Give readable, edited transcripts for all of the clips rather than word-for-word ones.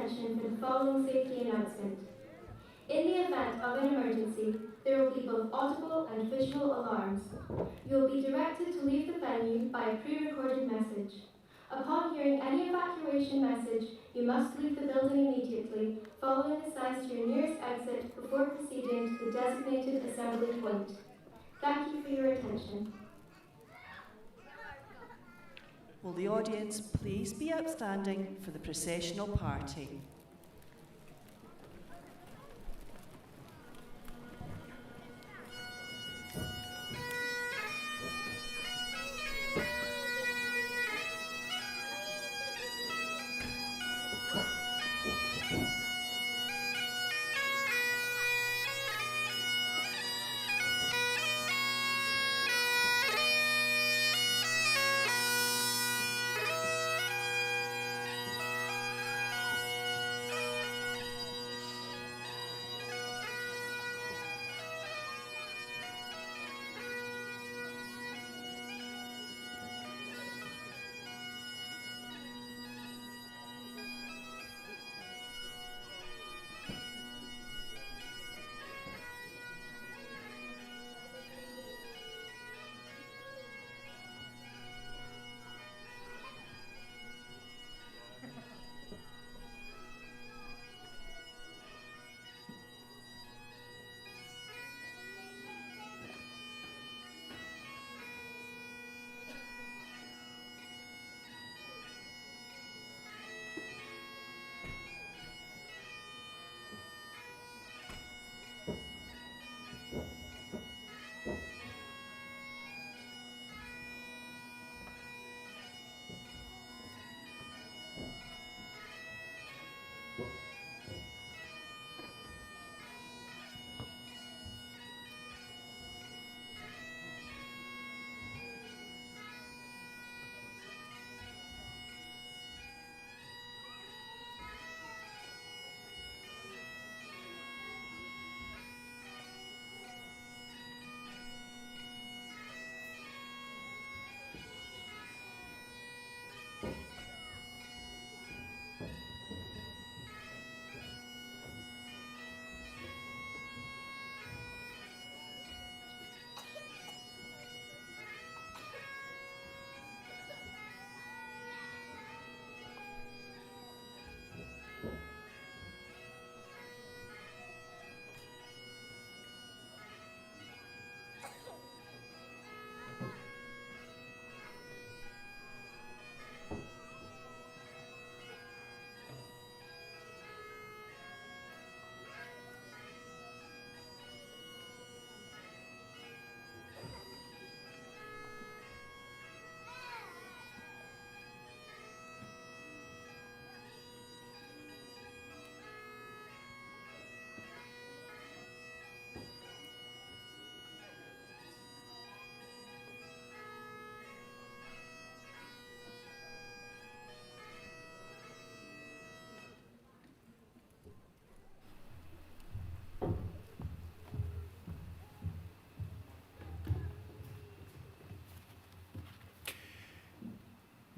attention for the following safety announcement. In the event of an emergency, there will be both audible and visual alarms. You will be directed to leave the venue by a pre-recorded message. Upon hearing any evacuation message, you must leave the building immediately, following the signs to your nearest exit before proceeding to the designated assembly point. Thank you for your attention. Will the audience please be outstanding for the processional party?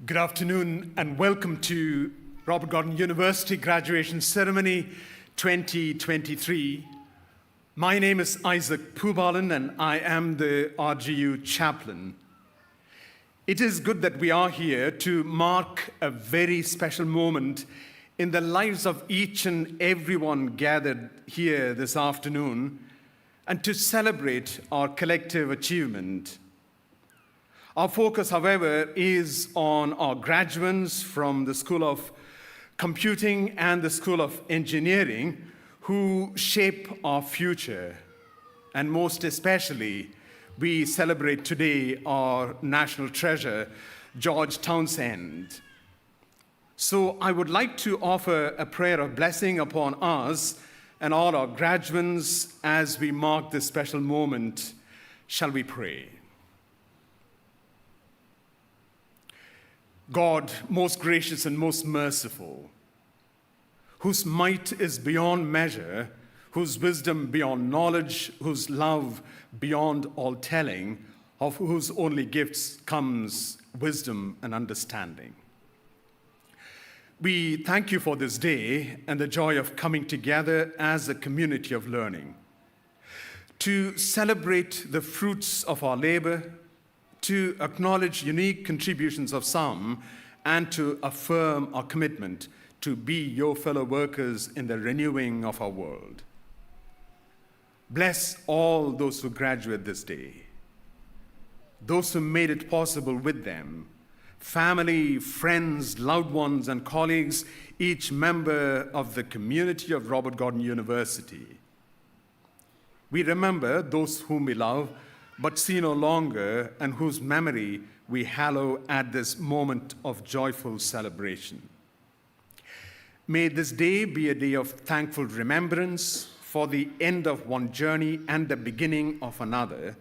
Good afternoon and welcome to Robert Gordon University Graduation Ceremony 2023. My name is Isaac Pubalan and I am the RGU chaplain. It is good that we are here to mark a very special moment in the lives of each and everyone gathered here this afternoon and to celebrate our collective achievement. Our focus, however, is on our graduates from the School of Computing and the School of Engineering who shape our future. And most especially, we celebrate today our national treasure, George Townsend. So I would like to offer a prayer of blessing upon us and all our graduates as we mark this special moment. Shall we pray? God, most gracious and most merciful, whose might is beyond measure, whose wisdom beyond knowledge, whose love beyond all telling, of whose only gifts comes wisdom and understanding. We thank you for this day and the joy of coming together as a community of learning, to celebrate the fruits of our labor, to acknowledge unique contributions of some, and to affirm our commitment to be your fellow workers in the renewing of our world. Bless all those who graduate this day, those who made it possible with them, family, friends, loved ones, and colleagues, each member of the community of Robert Gordon University. We remember those whom we love, but see no longer, and whose memory we hallow at this moment of joyful celebration. May this day be a day of thankful remembrance for the end of one journey and the beginning of another.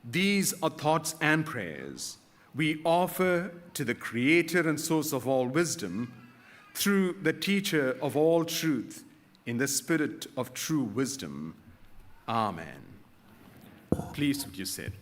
These are thoughts and prayers we offer to the Creator and source of all wisdom through the teacher of all truth in the spirit of true wisdom. Amen. Please would you sit.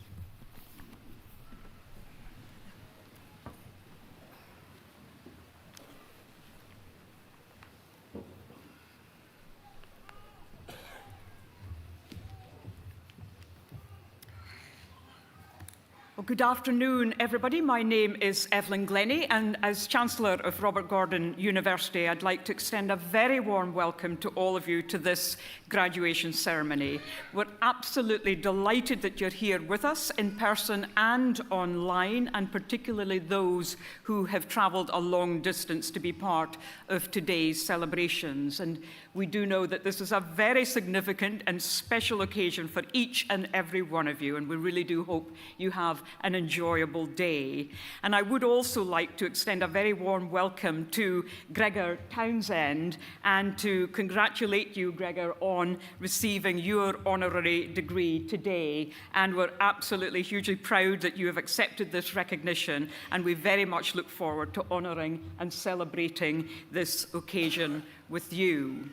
Well, good afternoon, everybody. My name is Evelyn Glennie, and as Chancellor of Robert Gordon University, I'd like to extend a very warm welcome to all of you to this graduation ceremony. We're absolutely delighted that you're here with us in person and online, and particularly those who have travelled a long distance to be part of today's celebrations. And we do know that this is a very significant and special occasion for each and every one of you, and we really do hope you have an enjoyable day. And I would also like to extend a very warm welcome to Gregor Townsend and to congratulate you, Gregor, on receiving your honorary degree today. And we're absolutely hugely proud that you have accepted this recognition, and we very much look forward to honouring and celebrating this occasion with you.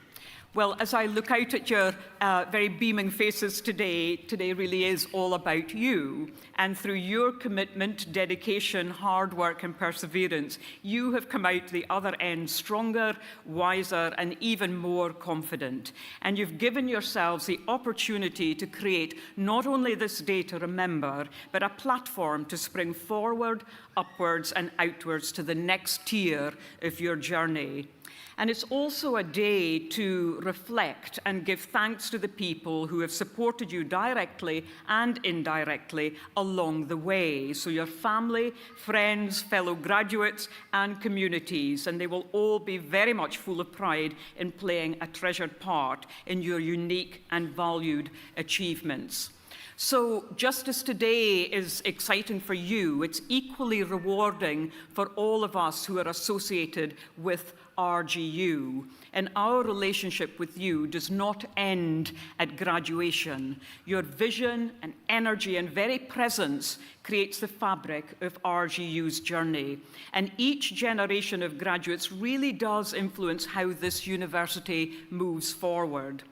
Well, as I look out at your very beaming faces today really is all about you. And through your commitment, dedication, hard work, and perseverance, you have come out the other end stronger, wiser, and even more confident. And you've given yourselves the opportunity to create not only this day to remember, but a platform to spring forward, upwards, and outwards to the next tier of your journey. And it's also a day to reflect and give thanks to the people who have supported you directly and indirectly along the way. So your family, friends, fellow graduates, and communities, and they will all be very much full of pride in playing a treasured part in your unique and valued achievements. So just as today is exciting for you, it's equally rewarding for all of us who are associated with RGU. And our relationship with you does not end at graduation. Your vision and energy and very presence creates the fabric of RGU's journey. And each generation of graduates really does influence how this university moves forward.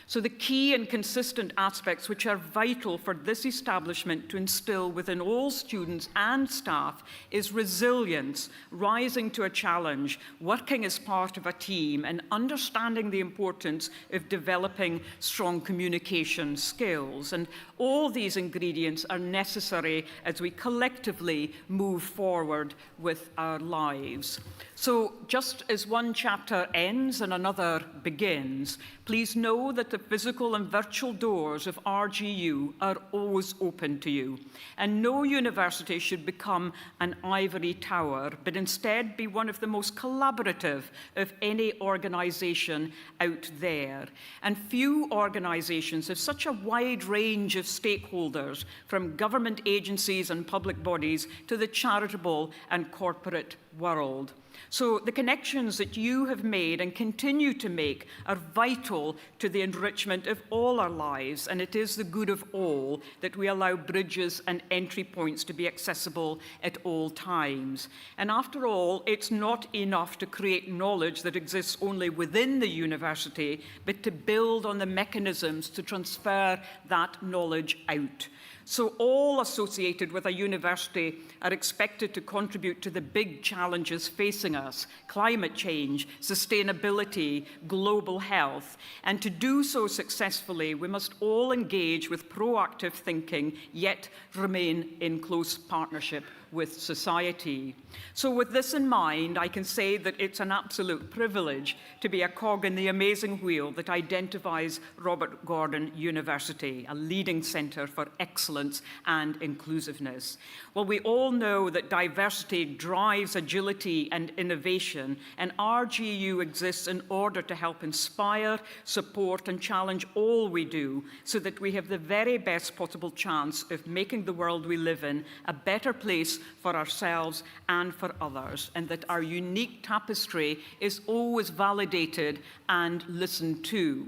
So the key and consistent aspects which are vital for this establishment to instill within all students and staff is resilience, rising to a challenge, working as part of a team, and understanding the importance of developing strong communication skills. And all these ingredients are necessary as we collectively move forward with our lives. So just as one chapter ends and another begins, please know that the physical and virtual doors of RGU are always open to you. And no university should become an ivory tower, but instead be one of the most collaborative of any organization out there. And few organizations have such a wide range of stakeholders, from government agencies and public bodies to the charitable and corporate world. So the connections that you have made and continue to make are vital to the enrichment of all our lives, and it is the good of all that we allow bridges and entry points to be accessible at all times. And after all, it's not enough to create knowledge that exists only within the university, but to build on the mechanisms to transfer that knowledge out. So all associated with a university are expected to contribute to the big challenges facing facing us: climate change, sustainability, global health. And to do so successfully, we must all engage with proactive thinking, yet remain in close partnership with society. So with this in mind, I can say that it's an absolute privilege to be a cog in the amazing wheel that identifies Robert Gordon University, a leading centre for excellence and inclusiveness. Well, we all know that diversity drives agility and innovation, and RGU exists in order to help inspire, support, and challenge all we do so that we have the very best possible chance of making the world we live in a better place for ourselves and for others, and that our unique tapestry is always validated and listened to.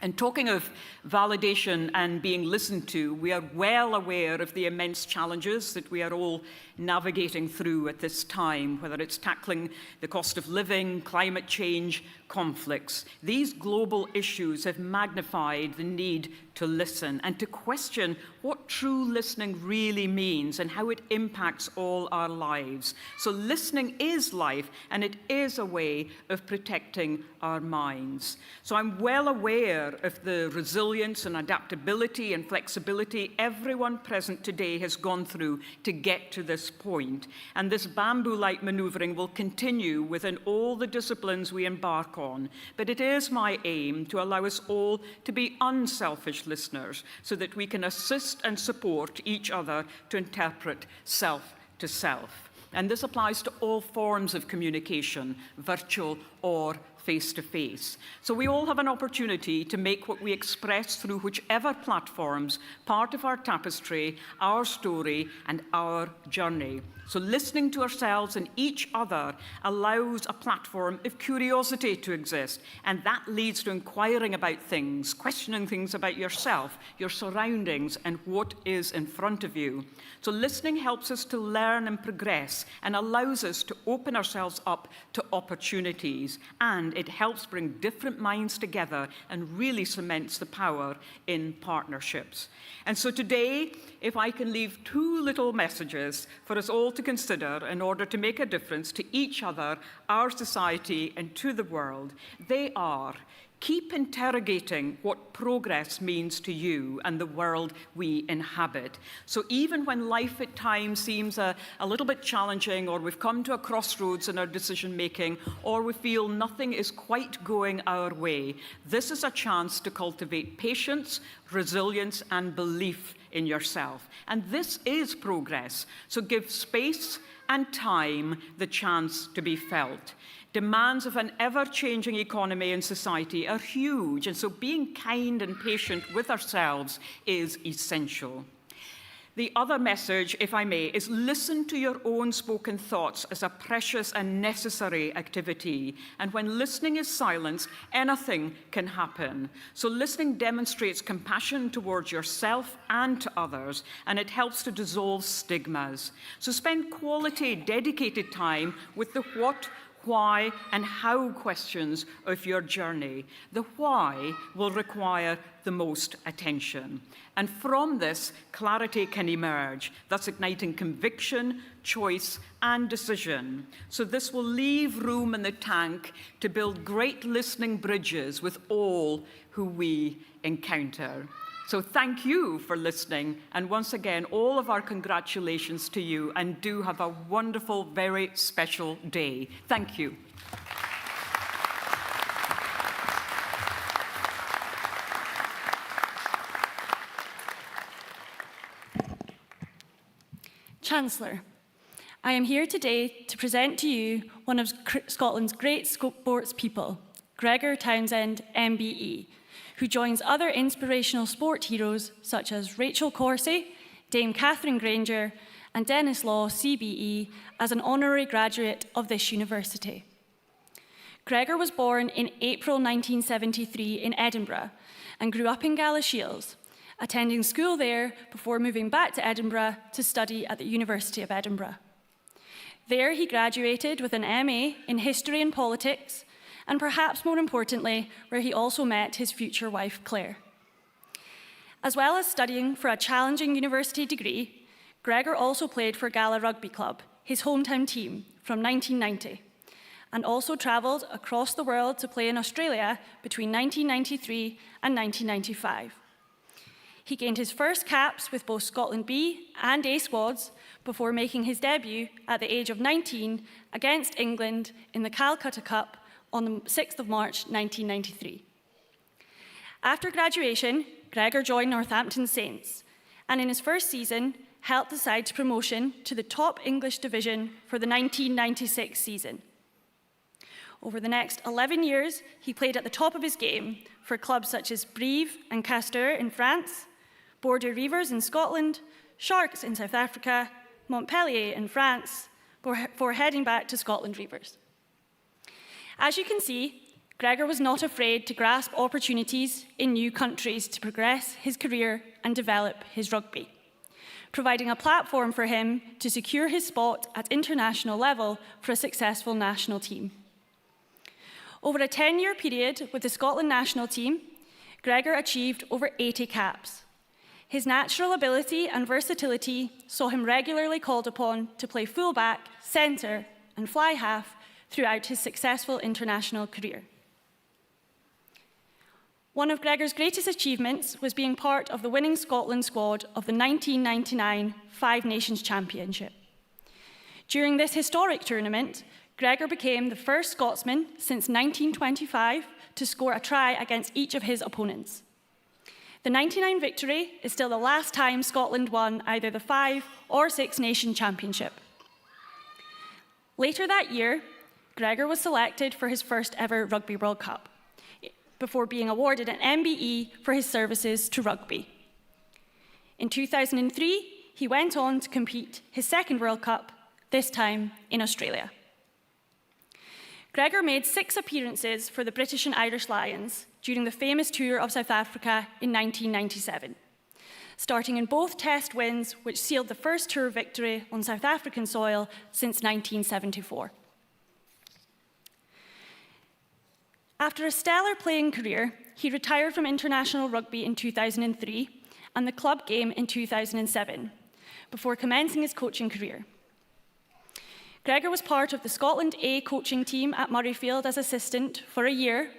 And talking of validation and being listened to, we are well aware of the immense challenges that we are all navigating through at this time, whether it's tackling the cost of living, climate change, conflicts. These global issues have magnified the need to listen and to question what true listening really means and how it impacts all our lives. So listening is life, and it is a way of protecting our minds. So I'm well aware of the resilience and adaptability and flexibility everyone present today has gone through to get to this point. And this bamboo-like manoeuvring will continue within all the disciplines we embark on. But it is my aim to allow us all to be unselfish listeners so that we can assist and support each other to interpret self to self. And this applies to all forms of communication, virtual or face-to-face. So we all have an opportunity to make what we express through whichever platforms part of our tapestry, our story, and our journey. So listening to ourselves and each other allows a platform of curiosity to exist, and that leads to inquiring about things, questioning things about yourself, your surroundings, and what is in front of you. So listening helps us to learn and progress and allows us to open ourselves up to opportunities, and it helps bring different minds together and really cements the power in partnerships. And so today, if I can leave two little messages for us all to consider in order to make a difference to each other, our society, and to the world, they are: keep interrogating what progress means to you and the world we inhabit. So even when life at times seems a little bit challenging, or we've come to a crossroads in our decision-making, or we feel nothing is quite going our way, this is a chance to cultivate patience, resilience, and belief in yourself. And this is progress. So give space and time the chance to be felt. Demands of an ever-changing economy and society are huge, and so being kind and patient with ourselves is essential. The other message, if I may, is listen to your own spoken thoughts as a precious and necessary activity. And when listening is silence, anything can happen. So listening demonstrates compassion towards yourself and to others, and it helps to dissolve stigmas. So spend quality, dedicated time with the what, why, and how questions of your journey. The why will require the most attention. And from this, clarity can emerge, thus igniting conviction, choice, and decision. So this will leave room in the tank to build great listening bridges with all who we encounter. So thank you for listening, and once again, all of our congratulations to you, and do have a wonderful, very special day. Thank you. Chancellor, I am here today to present to you one of Scotland's great sports people, Gregor Townsend, MBE, who joins other inspirational sport heroes such as Rachel Corsie, Dame Catherine Granger, and Dennis Law, CBE, as an honorary graduate of this university. Gregor was born in April 1973 in Edinburgh and grew up in Galashiels, attending school there before moving back to Edinburgh to study at the University of Edinburgh. There he graduated with an MA in History and Politics, and perhaps more importantly, where he also met his future wife, Claire. As well as studying for a challenging university degree, Gregor also played for Gala Rugby Club his hometown team, from 1990, and also travelled across the world to play in Australia between 1993 and 1995. He gained his first caps with both Scotland B and A squads before making his debut at the age of 19 against England in the Calcutta Cup on the 6th of March 1993. After graduation, Gregor joined Northampton Saints, and in his first season, helped the side to promotion to the top English division for the 1996 season. Over the next 11 years, he played at the top of his game for clubs such as Brive and Castres in France, Bordeaux Reivers in Scotland, Sharks in South Africa, Montpellier in France, before heading back to Scotland Reivers. As you can see, Gregor was not afraid to grasp opportunities in new countries to progress his career and develop his rugby, providing a platform for him to secure his spot at international level for a successful national team. Over a 10-year period with the Scotland national team, Gregor achieved over 80 caps. His natural ability and versatility saw him regularly called upon to play fullback, centre, and fly half throughout his successful international career. One of Gregor's greatest achievements was being part of the winning Scotland squad of the 1999 Five Nations Championship. During this historic tournament, Gregor became the first Scotsman since 1925 to score a try against each of his opponents. The 99 victory is still the last time Scotland won either the Five or Six Nation Championship. Later that year, Gregor was selected for his first ever Rugby World Cup, before being awarded an MBE for his services to rugby. In 2003, he went on to compete his second World Cup, this time in Australia. Gregor made 6 appearances for the British and Irish Lions during the famous tour of South Africa in 1997, starting in both Test wins, which sealed the first tour victory on South African soil since 1974. After a stellar playing career, he retired from international rugby in 2003 and the club game in 2007, before commencing his coaching career. Gregor was part of the Scotland A coaching team at Murrayfield as assistant for a year,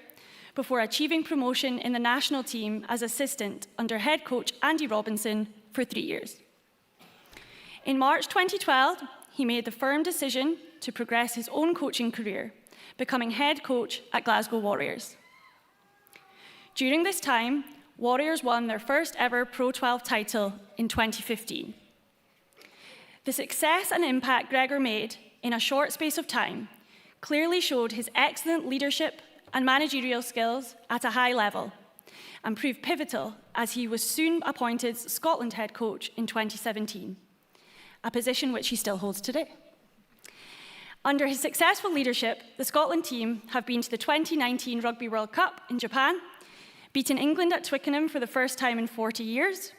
before achieving promotion in the national team as assistant under head coach Andy Robinson for 3 years. In March 2012, he made the firm decision to progress his own coaching career, becoming head coach at Glasgow Warriors. During this time, Warriors won their first ever Pro 12 title in 2015. The success and impact Gregor made in a short space of time clearly showed his excellent leadership and managerial skills at a high level and proved pivotal as he was soon appointed Scotland head coach in 2017, a position which he still holds today. Under his successful leadership, the Scotland team have been to the 2019 Rugby World Cup in Japan, beaten England at Twickenham for the first time in 40 years,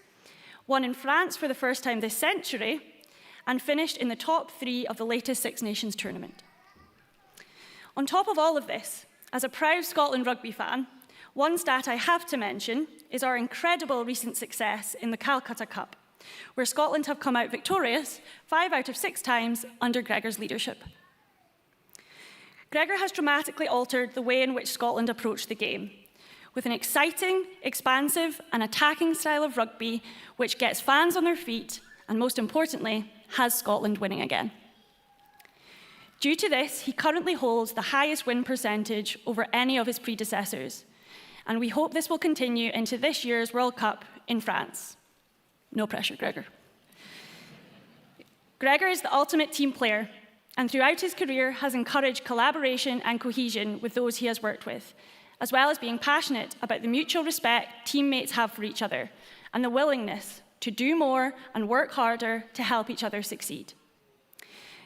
won in France for the first time this century, and finished in the top 3 of the latest Six Nations tournament. On top of all of this, as a proud Scotland rugby fan, one stat I have to mention is our incredible recent success in the Calcutta Cup, where Scotland have come out victorious 5 out of 6 times under Gregor's leadership. Gregor has dramatically altered the way in which Scotland approach the game, with an exciting, expansive, and attacking style of rugby which gets fans on their feet and, most importantly, has Scotland winning again. Due to this, he currently holds the highest win percentage over any of his predecessors, and we hope this will continue into this year's World Cup in France. No pressure, Gregor. Gregor is the ultimate team player, and throughout his career has encouraged collaboration and cohesion with those he has worked with, as well as being passionate about the mutual respect teammates have for each other and the willingness to do more and work harder to help each other succeed.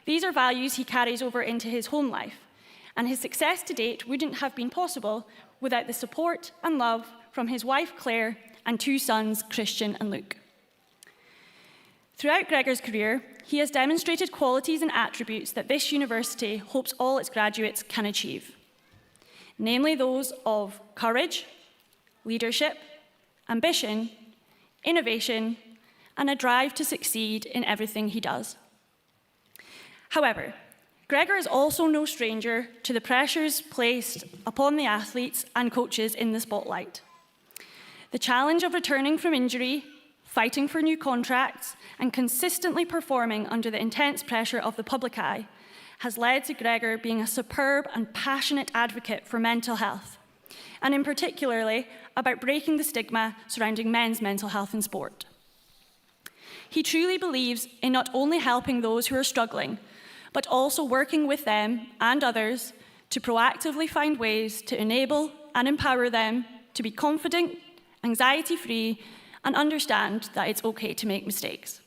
These are values he carries over into his home life, and his success to date wouldn't have been possible without the support and love from his wife Claire and 2 sons, Christian and Luke. Throughout Gregor's career, he has demonstrated qualities and attributes that this university hopes all its graduates can achieve, namely those of courage, leadership, ambition, innovation, and a drive to succeed in everything he does. However, Gregor is also no stranger to the pressures placed upon the athletes and coaches in the spotlight. The challenge of returning from injury, fighting for new contracts, and consistently performing under the intense pressure of the public eye has led to Gregor being a superb and passionate advocate for mental health, and in particularly about breaking the stigma surrounding men's mental health in sport. He truly believes in not only helping those who are struggling, but also working with them and others to proactively find ways to enable and empower them to be confident, anxiety-free, and understand that it's okay to make mistakes.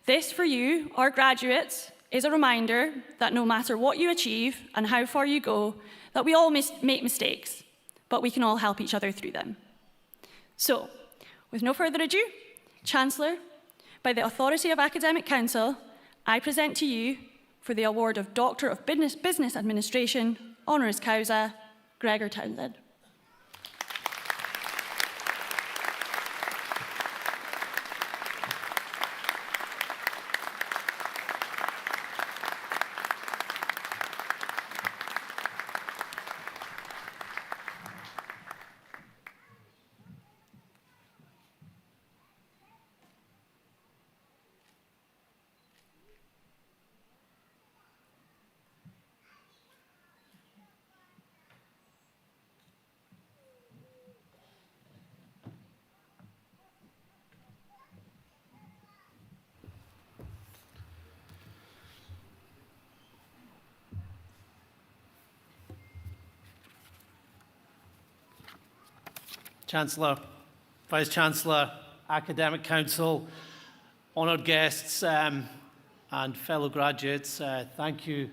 This, for you, our graduates, is a reminder that no matter what you achieve and how far you go, that we all make mistakes, but we can all help each other through them. So, with no further ado, Chancellor, by the authority of Academic Council, I present to you, for the award of Doctor of Business Administration, honoris causa, Gregor Townsend. Chancellor, Vice-Chancellor, Academic Council, honoured guests and fellow graduates, thank you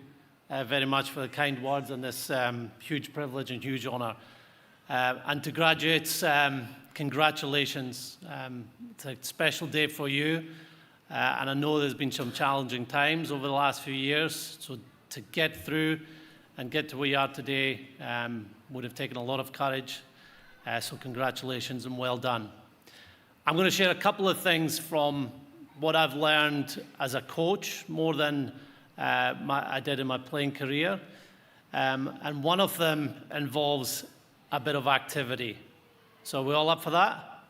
very much for the kind words on this huge privilege and huge honour. And to graduates, congratulations. It's a special day for you, and I know there's been some challenging times over the last few years, so to get through and get to where you are today would have taken a lot of courage. So congratulations and well done. I'm going to share a couple of things from what I've learned as a coach, more than I did in my playing career. And one of them involves a bit of activity. So are we all up for that?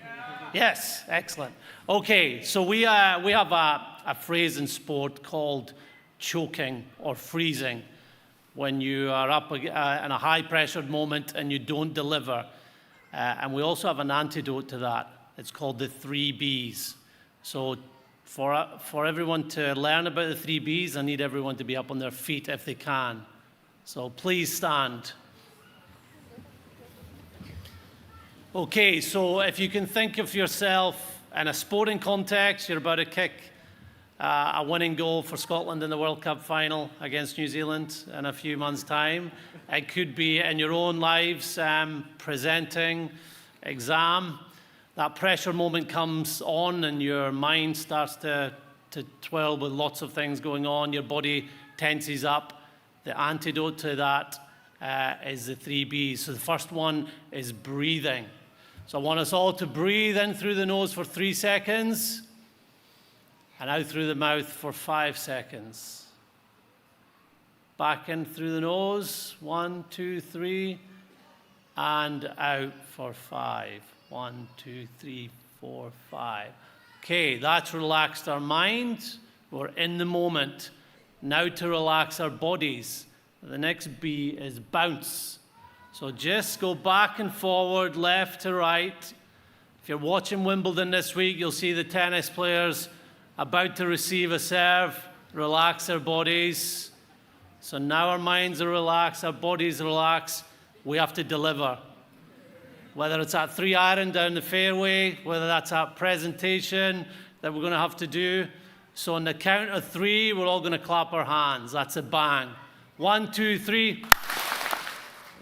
Yeah. Yes, excellent. Okay, so we have a phrase in sport called choking or freezing, when you are up in a high-pressured moment and you don't deliver. And we also have an antidote to that. It's called the 3 Bs. So for everyone to learn about the 3 Bs, I need everyone to be up on their feet if they can. So please stand. Okay, so if you can think of yourself in a sporting context, you're about to kick a winning goal for Scotland in the World Cup final against New Zealand in a few months' time. It could be in your own lives, presenting, exam. That pressure moment comes on and your mind starts to twirl with lots of things going on. Your body tenses up. The antidote to that is the 3 Bs. So the first one is breathing. So I want us all to breathe in through the nose for 3 seconds. And out through the mouth for 5 seconds. Back in through the nose, 1, 2, 3, and out for 5. 1, 2, 3, 4, 5. Okay, that's relaxed our mind. We're in the moment. Now to relax our bodies. The next B is bounce. So just go back and forward, left to right. If you're watching Wimbledon this week, you'll see the tennis players about to receive a serve, relax their bodies. So now our minds are relaxed, our bodies are relaxed. We have to deliver. Whether it's that 3-iron down the fairway, whether that's that presentation that we're going to have to do. So on the count of 3, we're all going to clap our hands. That's a bang. 1, 2, 3.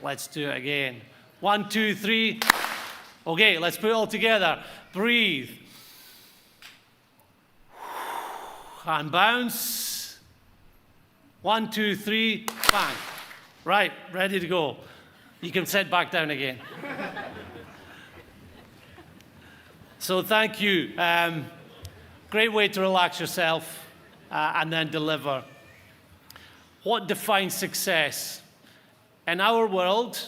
Let's do it again. 1, 2, 3. Okay, let's put it all together. Breathe. And bounce. 1, 2, 3, bang. Right, ready to go. You can sit back down again. So thank you. Great way to relax yourself. and then deliver. What defines success? In our world,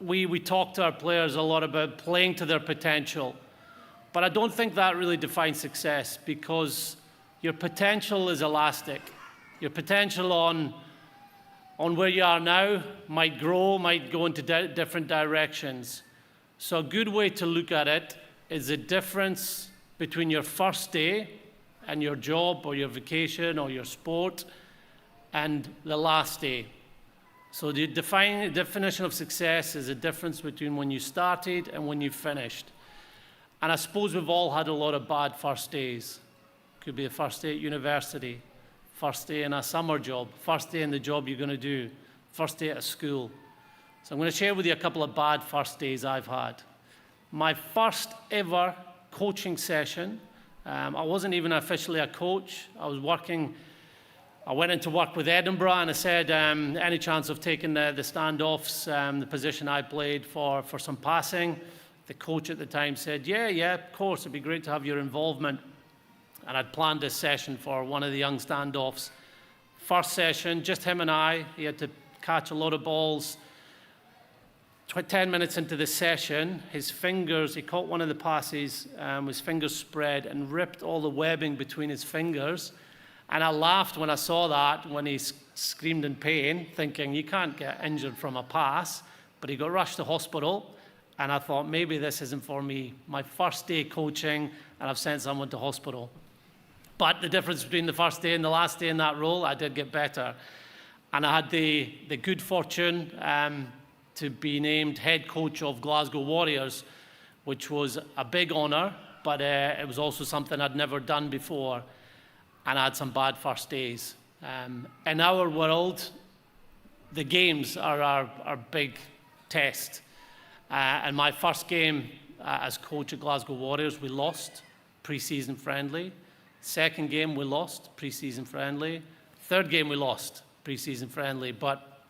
we talk to our players a lot about playing to their potential. But I don't think that really defines success, because your potential is elastic. Your potential on where you are now might grow, might go into different directions. So a good way to look at it is the difference between your first day and your job or your vacation or your sport and the last day. So the definition of success is the difference between when you started and when you finished. And I suppose we've all had a lot of bad first days. Could be a first day at university, first day in a summer job, first day in the job you're going to do, first day at a school. So I'm going to share with you a couple of bad first days I've had. My first ever coaching session, I wasn't even officially a coach. I went into work with Edinburgh, and I said, any chance of taking the standoffs, the position I played for some passing? The coach at the time said, yeah, of course, it'd be great to have your involvement. And I'd planned this session for one of the young standoffs. First session, just him and I. He had to catch a lot of balls. 10 minutes into the session, his fingers, he caught one of the passes, his fingers spread and ripped all the webbing between his fingers. And I laughed when I saw that, when he screamed in pain, thinking, you can't get injured from a pass. But he got rushed to hospital, and I thought, maybe this isn't for me. My first day coaching, and I've sent someone to hospital. But the difference between the first day and the last day in that role, I did get better. And I had the good fortune to be named head coach of Glasgow Warriors, which was a big honour, but it was also something I'd never done before. And I had some bad first days. In our world, the games are our big test. And my first game as coach at Glasgow Warriors, we lost, pre-season friendly. Second game, we lost, pre-season friendly. Third game, we lost, pre-season friendly. But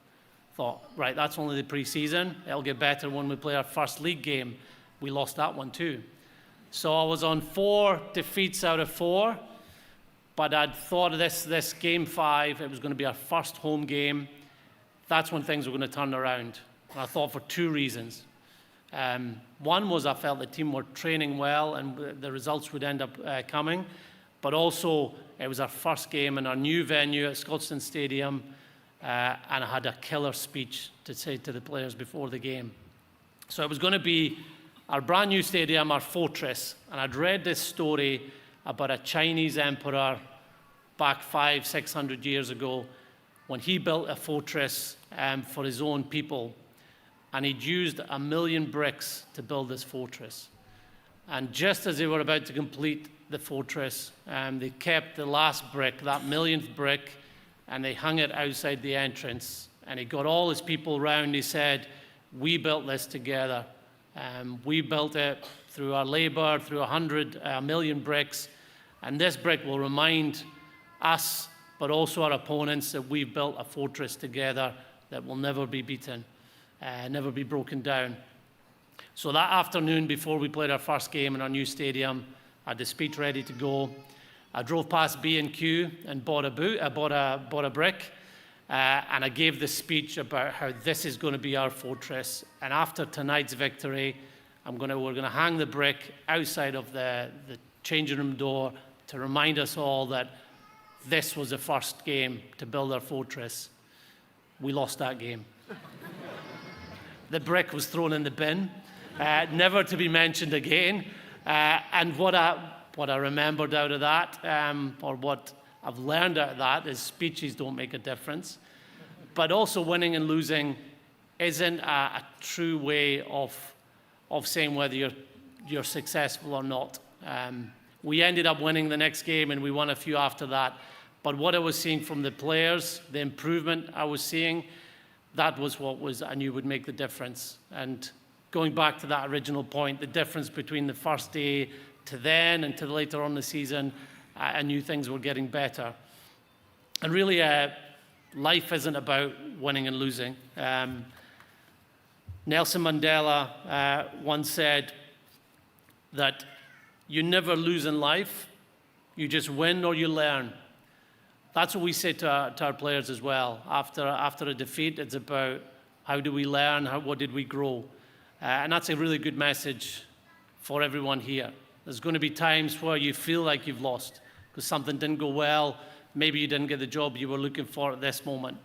thought, right, that's only the pre-season. It'll get better when we play our first league game. We lost that one too. So I was on 4 defeats out of 4. But I'd thought of this game 5, it was going to be our first home game. That's when things were going to turn around. And I thought for 2 reasons. One was I felt the team were training well and the results would end up coming. But also, it was our first game in our new venue at Scotstoun Stadium. And I had a killer speech to say to the players before the game. So it was going to be our brand new stadium, our fortress. And I'd read this story about a Chinese emperor back 500-600 years ago when he built a fortress for his own people. And he'd used 1 million bricks to build this fortress. And just as they were about to complete the fortress, they kept the last brick, that 1,000,000th brick, and they hung it outside the entrance. And he got all his people round. He said, we built this together. We built it through our labor, through 1 million bricks. And this brick will remind us, but also our opponents, that we've built a fortress together that will never be beaten, never be broken down. So that afternoon, before we played our first game in our new stadium, I had the speech ready to go. I drove past B&Q and bought a brick, and I gave this speech about how this is going to be our fortress. And after tonight's victory, we're going to hang the brick outside of the changing room door to remind us all that this was the first game to build our fortress. We lost that game. The brick was thrown in the bin, never to be mentioned again. And what I remembered out of that, or what I've learned out of that, is speeches don't make a difference. But also winning and losing isn't a true way of saying whether you're successful or not. We ended up winning the next game, and we won a few after that. But what I was seeing from the players, the improvement I was seeing, that was what I knew would make the difference. And going back to that original point, the difference between the first day to then and to later on in the season, I knew things were getting better. And really, life isn't about winning and losing. Nelson Mandela once said that you never lose in life, you just win or you learn. That's what we say to our players as well. After a defeat, it's about how do we learn, what did we grow? And that's a really good message for everyone here. There's going to be times where you feel like you've lost because something didn't go well. Maybe you didn't get the job you were looking for at this moment.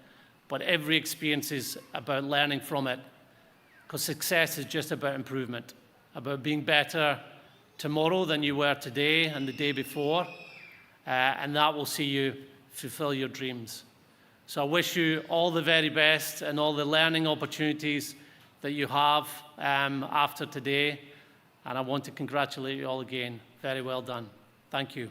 But every experience is about learning from it, because success is just about improvement, about being better tomorrow than you were today and the day before, and that will see you fulfill your dreams. So I wish you all the very best and all the learning opportunities that you have after today, and I want to congratulate you all again. Very well done. Thank you.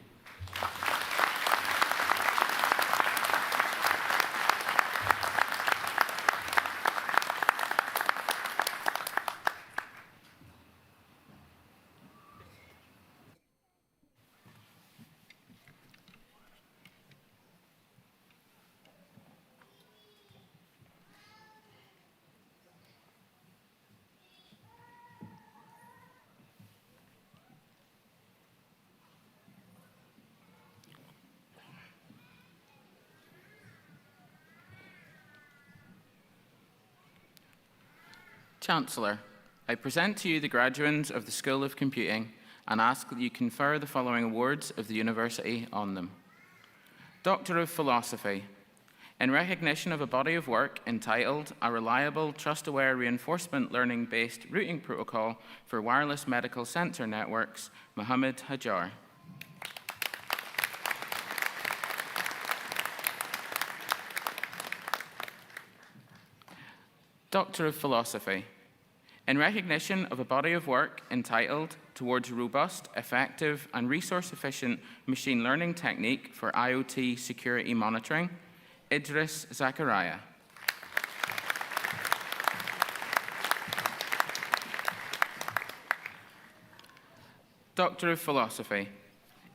Chancellor, I present to you the graduates of the School of Computing and ask that you confer the following awards of the university on them. Doctor of Philosophy, in recognition of a body of work entitled A Reliable, Trust-Aware Reinforcement Learning-Based Routing Protocol for Wireless Medical Sensor Networks, Mohammed Hajar. Doctor of Philosophy, in recognition of a body of work entitled Towards Robust, Effective and Resource-Efficient Machine Learning Technique for IoT Security Monitoring, Idris Zakaria. Doctor of Philosophy,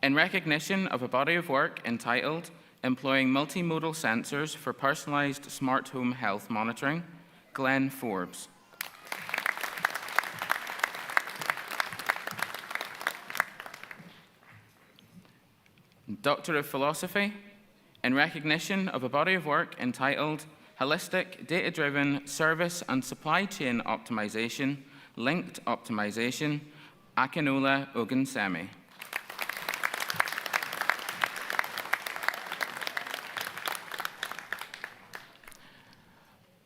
in recognition of a body of work entitled Employing Multimodal Sensors for Personalized Smart Home Health Monitoring, Glenn Forbes. Doctor of Philosophy, in recognition of a body of work entitled Holistic Data-Driven Service and Supply Chain Optimization, Linked Optimization, Akinola Ogunsemi.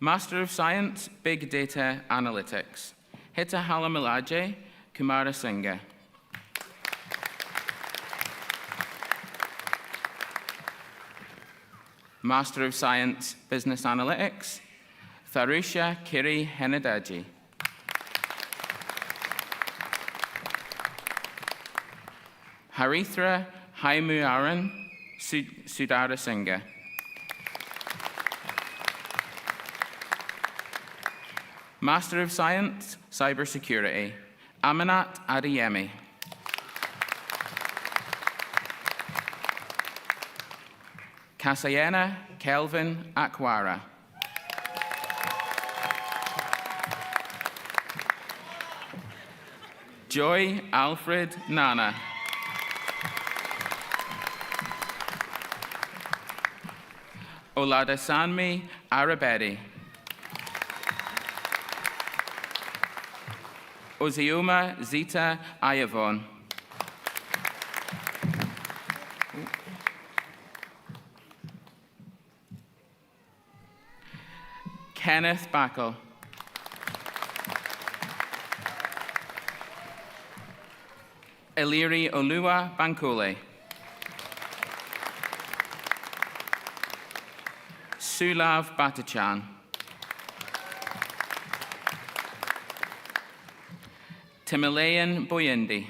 Master of Science, Big Data Analytics, Hita Halamilaje Kumarasinghe. Master of Science, Business Analytics, Tharusha Kiri Henadaji. Harithra Haimuaran Sudarasinghe. Master of Science, Cybersecurity, Aminat Adeyemi. Kasayena Kelvin Akwara. Joy Alfred Nana. Oladasanmi Arabedi. Ozioma Zita Ayavon. Kenneth Backel. Eliri Olua Bankole. Sulav Batachan. Timilean Boyendi.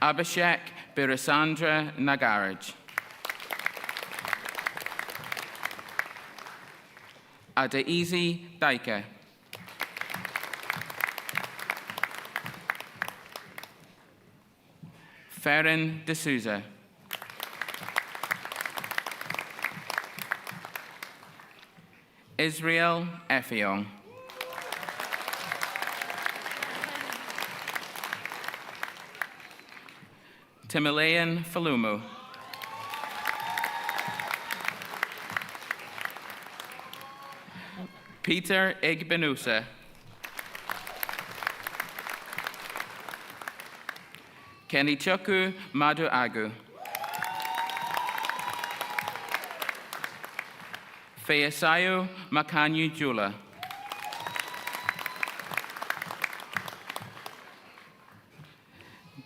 Abhishek Birasandra Nagaraj. Adaizi Daika. Ferrin D'Souza. Israel Effiong. Timilean Falumu. Peter Igbenusa. Kenichuku Maduagu. Feasayo Makanyu Jula.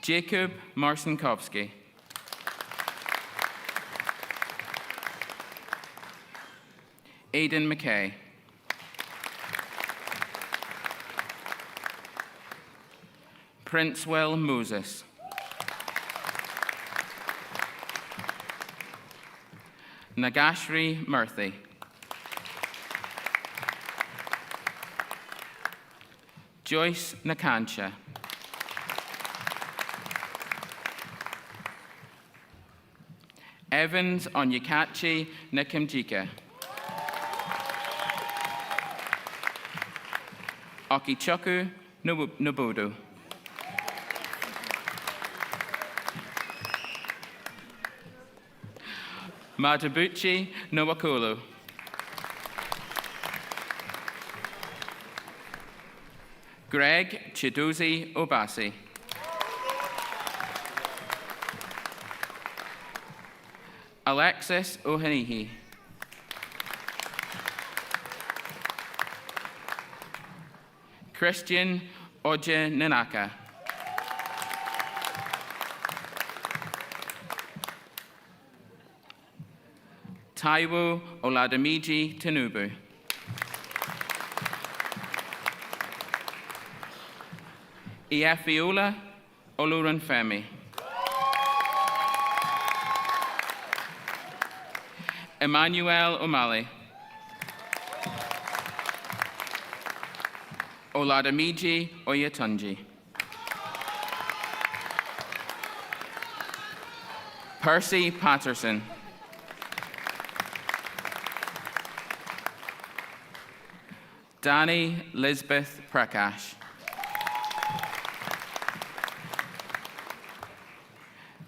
Jacob Marcinkovsky. Aidan McKay. Princewell Moses. Nagashri Murthy. Joyce Nakancha. Evans Onyekachi Nakimjika. Okichuku Nobudu. Matabuchi Nowakulu. Greg Chidozi Obasi. Alexis Ohanihi. Christian Oje Nanaka. Taiwo Oladamiji Tinubu. Iafiola Oluranfemi. Emmanuel O'Malley. Oladamiji Oyetunji. Percy Patterson. Danny Lisbeth Prakash.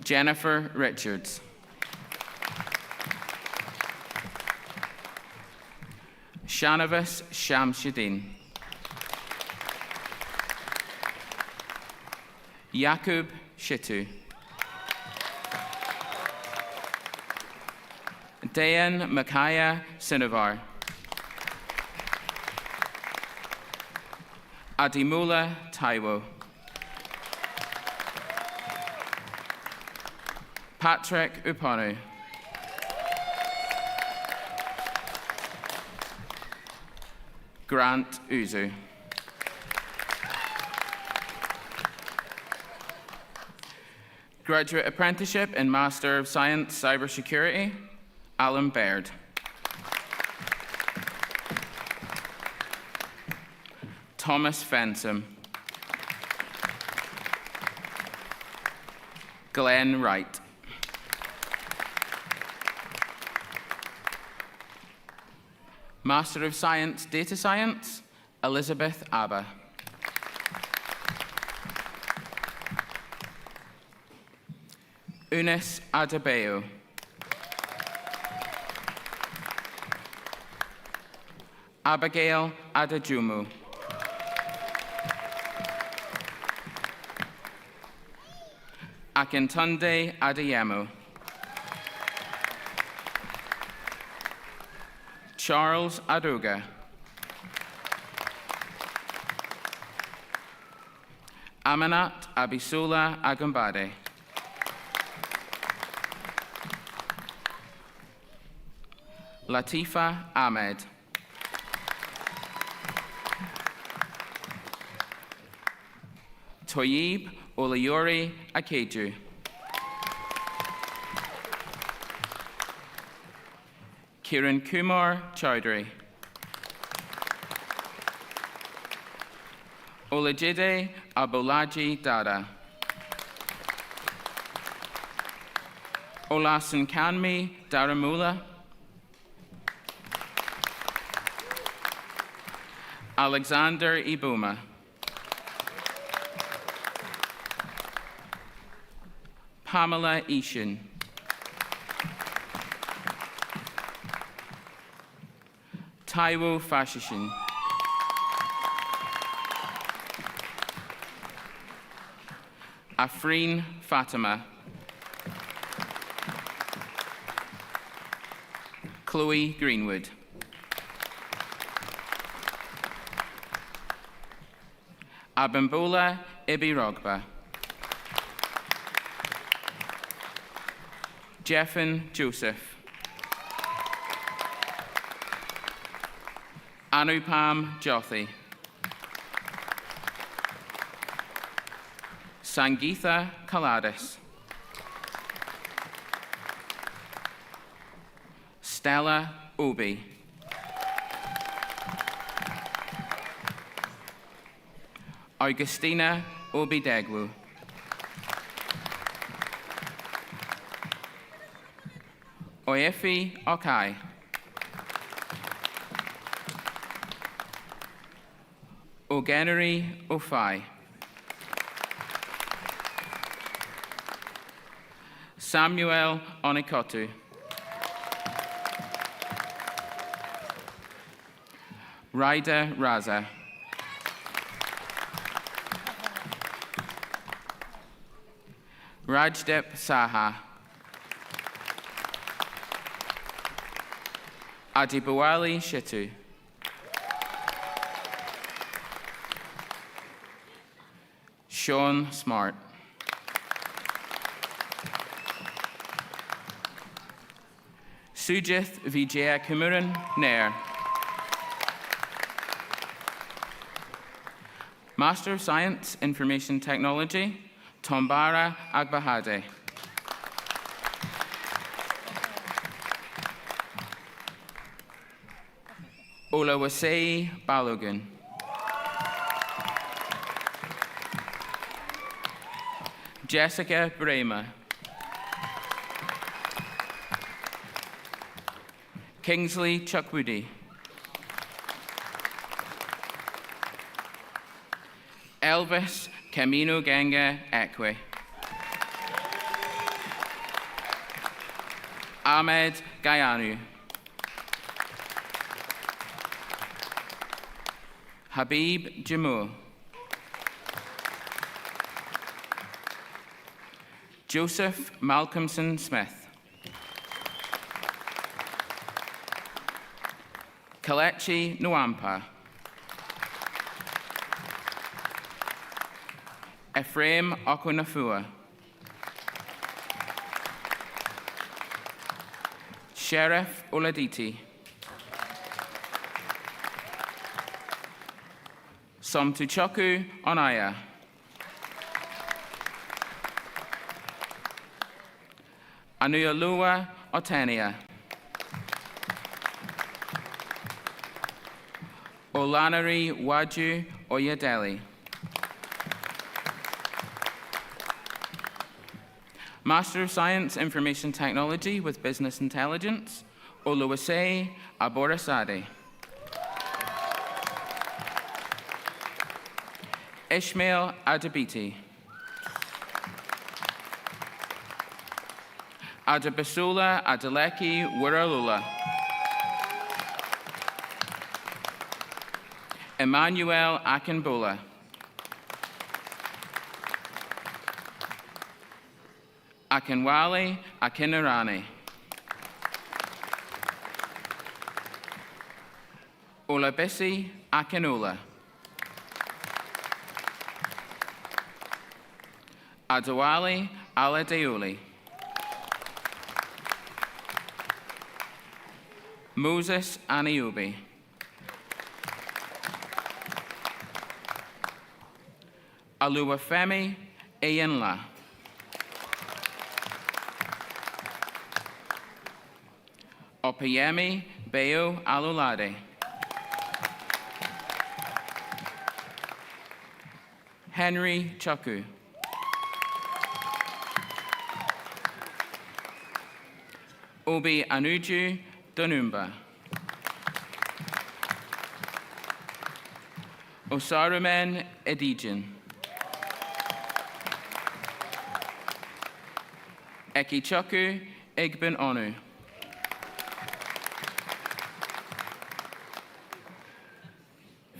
Jennifer Richards. Shanavis Shamsuddin. Yakub Shitu. Dayan Makaya Sinovar. Adimula Taiwo. Patrick Upanu. Grant Uzu. Graduate Apprenticeship in Master of Science Cybersecurity, Alan Baird. Thomas Fensom. Glenn Wright. Master of Science Data Science, Elizabeth Abba. Eunice Adebayo. Abigail Adejumu. Akintunde Adeyemo. Charles Aduga. Amanat Abisula Agambade. Latifa Ahmed. Toyib Olayori Akeju. Kiran Kumar Chowdhury. Olajide Abolaji Dada. Olasun Kanmi Daramula. Alexander Ibuma. Pamela Ishin. Taiwo Fashishin. Afreen Fatima. Chloe Greenwood. Abimbola Ibirogba. Jeffin Joseph. Anupam Jothi. Sangeetha Kaladis. Stella Obi. Augustina Obidegwu. Oyefi Okai. Ogeneri Ofai. Samuel Onikotu. Raida Raza. Rajdip Saha. Adibawali Shitu. Sean Smart. Sujith Vijaya Kumuran Nair. Master of Science, Information Technology, Tombara Agbahade. Olawase Balogun. Jessica Brema. Kingsley Chukwudi. Elvis Camino Ganga Ekwe. Ahmed Gayanu. Habib Jammu. Joseph Malcolmson Smith. Kalechi Nwampa. Ephraim Okunafua. Sheriff Oladiti. Somtuchoku Onaya. Anuyalua Otania. Olanari Waju Oyedeli. Master of Science, Information Technology with Business Intelligence, Oluwase Aborasade. Ishmael Adabiti. Adabasula Adeleki Wiralula. Emmanuel Akinbola. Akinwale Akinarani. Olabisi Akinola. Adewale Aladeuli. Moses Aniubi. Aluwafemi Ayenla. Opeyemi Beo Alulade. Henry Chaku. Obi Anuju Donumba. Osarumen Edijan. Ekichaku Igbin Onu.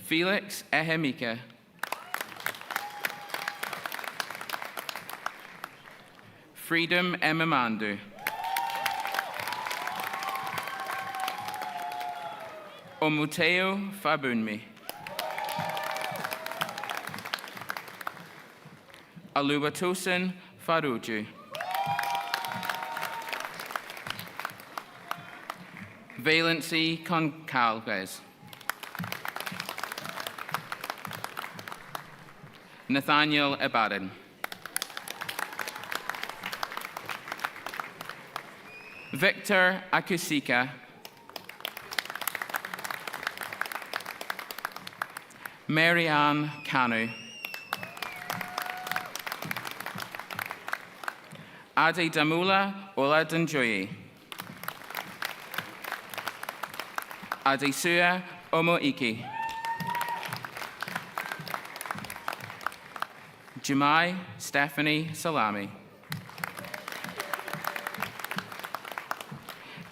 Felix Ehemika. Freedom Emamandu. Omuteo Fabunmi. Aluwatosin Faruju. Valency Concalves. Nathaniel Ibadan. Victor Akusika. Marianne Kanu. Ade Damula Oladanjoyi. Adesua Omoiki. Jemai Stephanie Salami.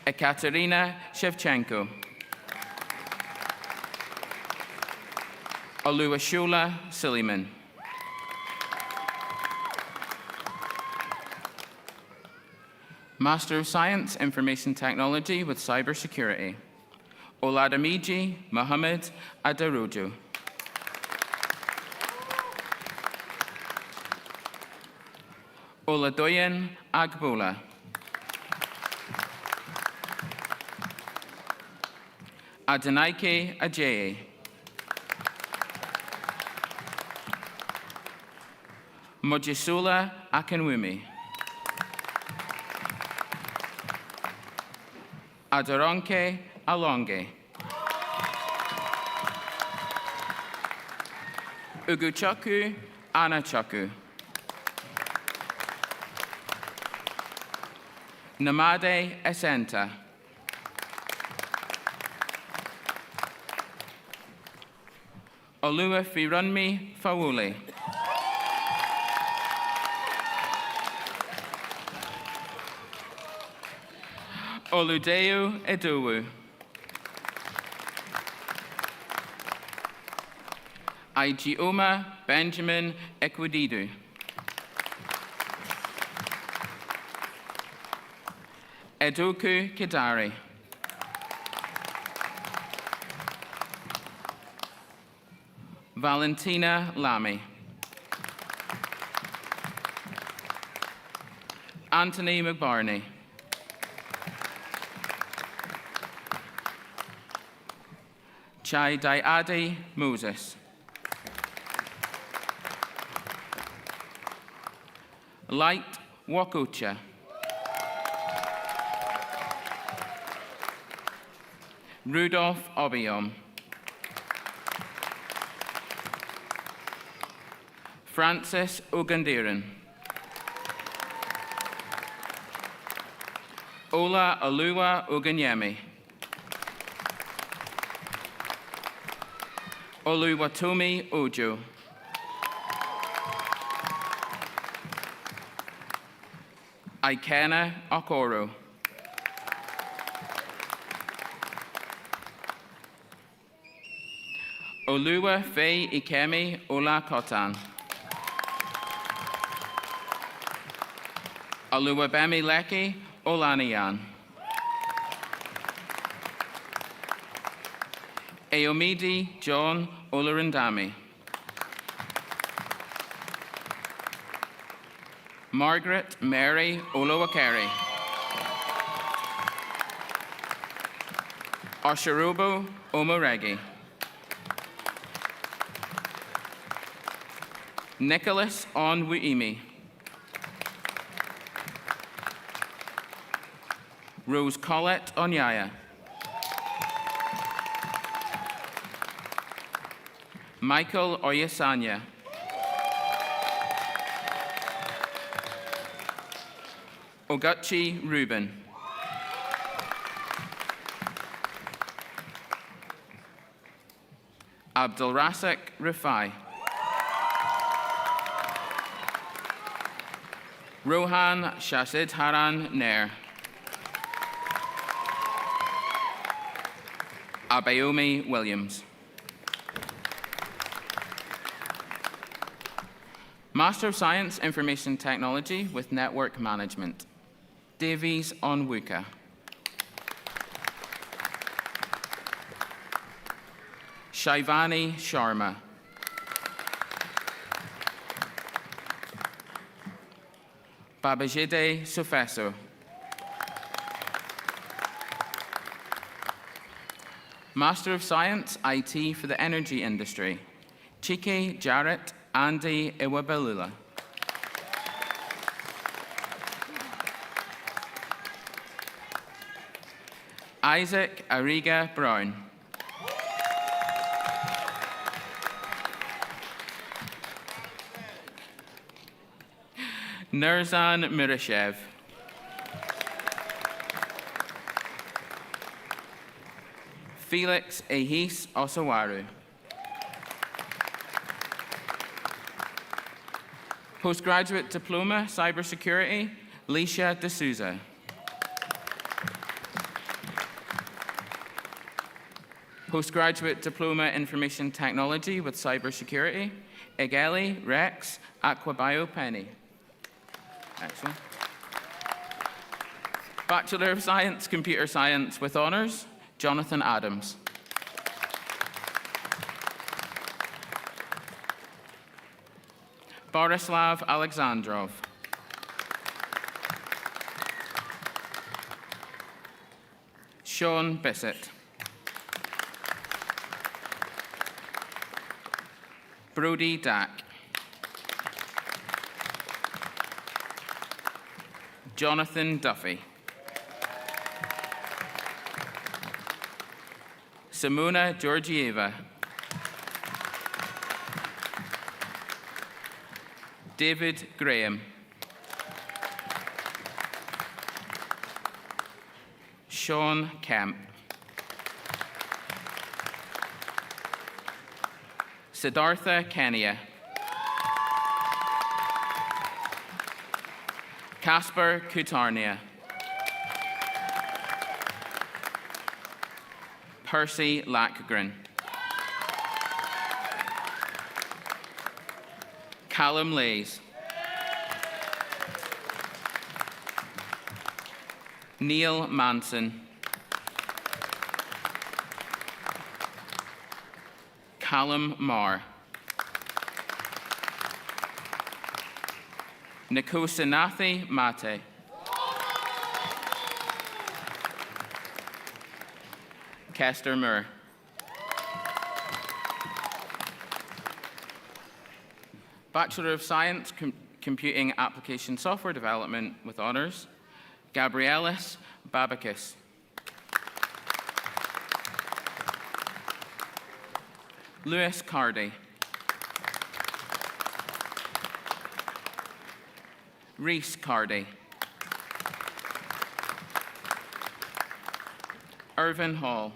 Ekaterina Shevchenko. Oluwashula Suleiman. Master of Science, Information Technology with Cybersecurity. Oladamiji Mohammed Adarojo. Oladoyan Agbola. Adenaike Ajayi. Mojisula Akinwumi. Adoronke Alonge. Uguchaku Anachaku. Namade Esenta. Olua Firunmi Fawule. Oludeu Edowu. Igioma Benjamin Equididu. Edoku Kidari. Valentina Lamy. Anthony McBarney. Chai Dayadi Moses. Light Wakucha. Rudolph Obiom. Francis Ugandiran. Ola Alua Uganyemi. Oluwatomi Ojo. Ikena Okoro. Oluwa Faye Ikemi Ola Kotan. Oluwabemi Leki Olaniyan. Eomidi John Olarandami. Margaret Mary Olowakari. Osharubo Omoregi. Nicholas Onwuimi. Rose Collette Onyaya. Michael Oyesanya. Oguchi Reuben. Abdulrasik Rifai. Rohan Shasidharan Nair. Abayomi Williams. Master of Science, Information Technology with Network Management. Davies Onwuka. Shaivani Sharma. Babajide Sufeso. Master of Science, IT for the Energy Industry. Chike Jarrett Andy Iwabelula. Isaac Ariga Brown. Nurzan Mirishev. Felix Ahis Osawaru. Postgraduate Diploma, Cybersecurity, Leisha D'Souza. Postgraduate Diploma, Information Technology with Cybersecurity, Egeli Rex Aquabio Penny. Excellent. Bachelor of Science, Computer Science with Honours, Jonathan Adams. Borislav Alexandrov. Sean Bissett. Brody Dack. Jonathan Duffy. Simona Georgieva. David Graham. Sean Kemp. Siddhartha Kenya. Casper Kutarnia. Percy Lackgren. Callum Lays. Neil Manson. Callum Marr. Nikosanathi Mate. Kester Moore. Bachelor of Science, Computing Application Software Development with Honours, Gabrielis Babakis. Lewis Cardy. Reese Cardy. Irvin Hall.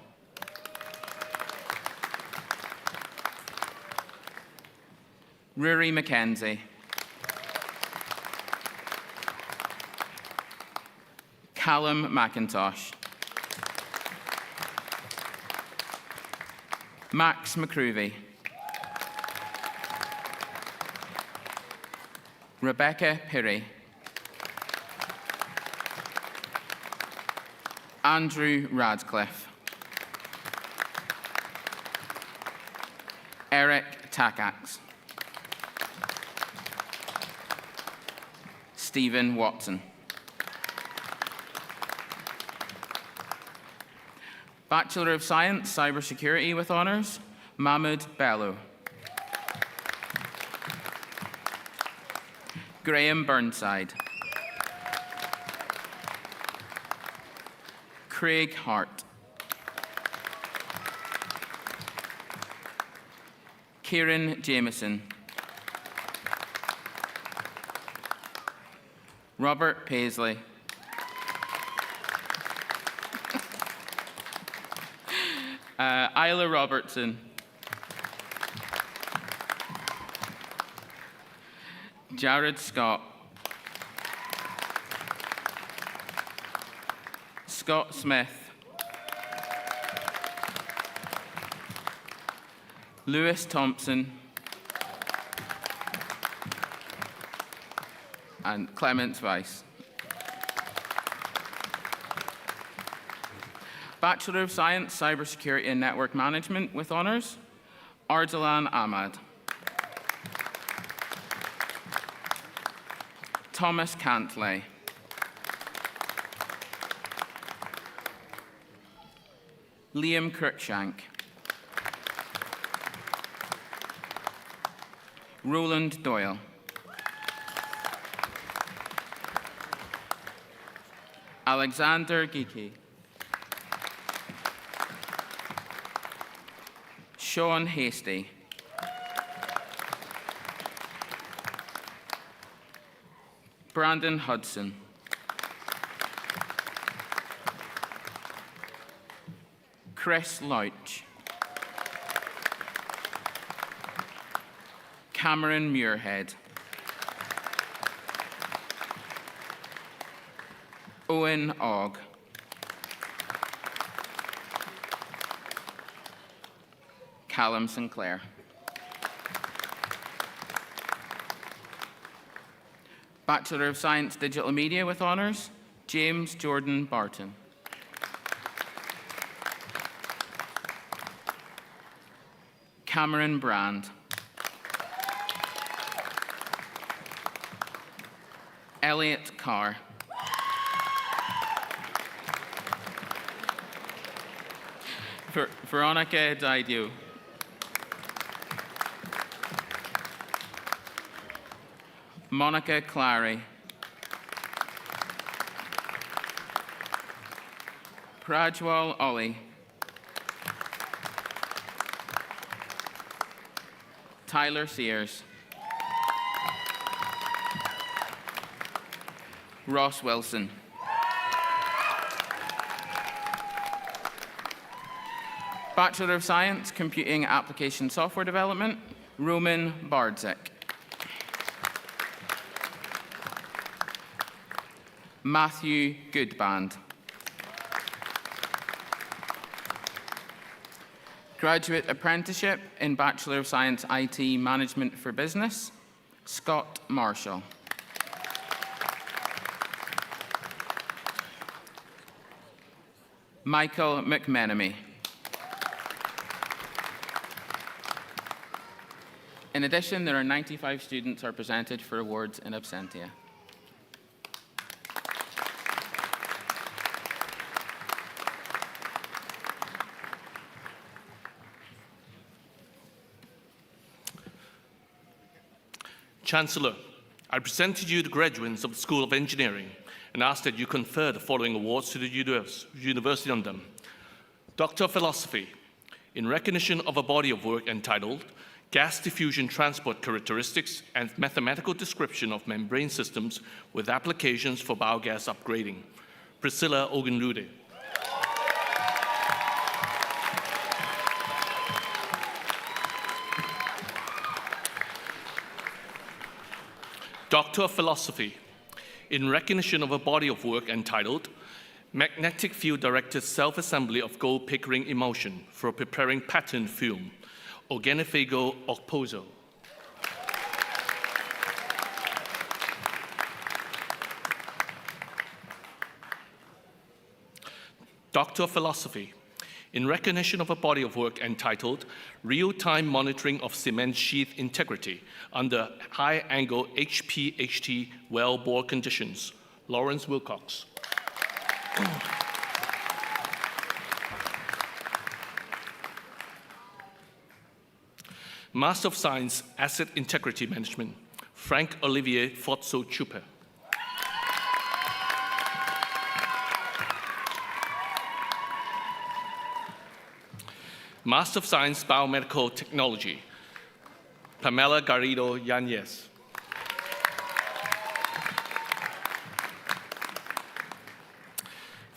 Rory McKenzie. Callum McIntosh. Max McCruvey. Rebecca Pirry. Andrew Radcliffe. Eric Takacs. Stephen Watson. Bachelor of Science, Cybersecurity with Honours, Mahmoud Bello. Graham Burnside. Craig Hart. Kieran Jameson. Robert Paisley. Isla Robertson. Jared Scott. Scott Smith, Lewis Thompson, and Clements Weiss. Bachelor of Science, Cybersecurity and Network Management with honours, Ardalan Ahmad. Thomas Cantley. Liam Cruikshank. Roland Doyle. Alexander Geeky. Sean Hasty. Brandon Hudson. Chris Leutch. Cameron Muirhead. Owen Ogg. Callum Sinclair. Bachelor of Science, Digital Media with honours, James Jordan Barton. Cameron Brand. Elliot Carr. Veronica Didio. Monica Clary. Prajwal Ollie. Tyler Sears. Ross Wilson. Bachelor of Science, Computing Application Software Development, Roman Bardzik. Matthew Goodband. Graduate Apprenticeship in Bachelor of Science IT Management for Business, Scott Marshall. Michael McMenemy. In addition, there are 95 students are presented for awards in absentia. Chancellor, I present to you the graduates of the School of Engineering and ask that you confer the following awards to the university on them. Doctor of Philosophy, in recognition of a body of work entitled Gas Diffusion Transport Characteristics and Mathematical Description of Membrane Systems with Applications for Biogas Upgrading, Priscilla Ogunlude. Doctor of Philosophy, in recognition of a body of work entitled Magnetic Field-Directed Self-Assembly of Gold Pickering Emulsion for Preparing Pattern Film, Ogenifago Okposo. Doctor of Philosophy, in recognition of a body of work entitled Real-Time Monitoring of Cement Sheath Integrity under High-Angle HPHT Well Bore Conditions, Lawrence Wilcox. Master of Science, Asset Integrity Management, Frank Olivier Fotso Chupe. Master of Science, Biomedical Technology, Pamela Garrido Yanez.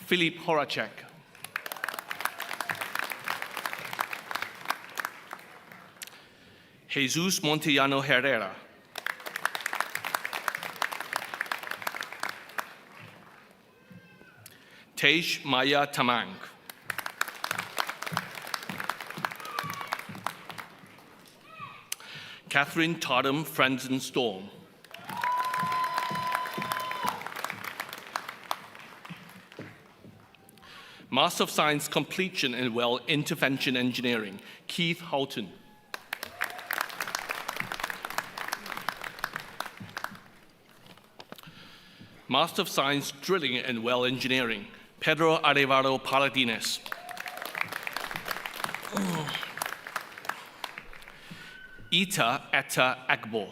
Philip Horacek. Jesus Montellano Herrera. Tej Maya Tamang. Catherine Todham Franzen Storm. Master of Science Completion in Well Intervention Engineering, Keith Houghton. Master of Science Drilling and Well Engineering, Pedro Arevalo Paladines. Ita Etta Agbo.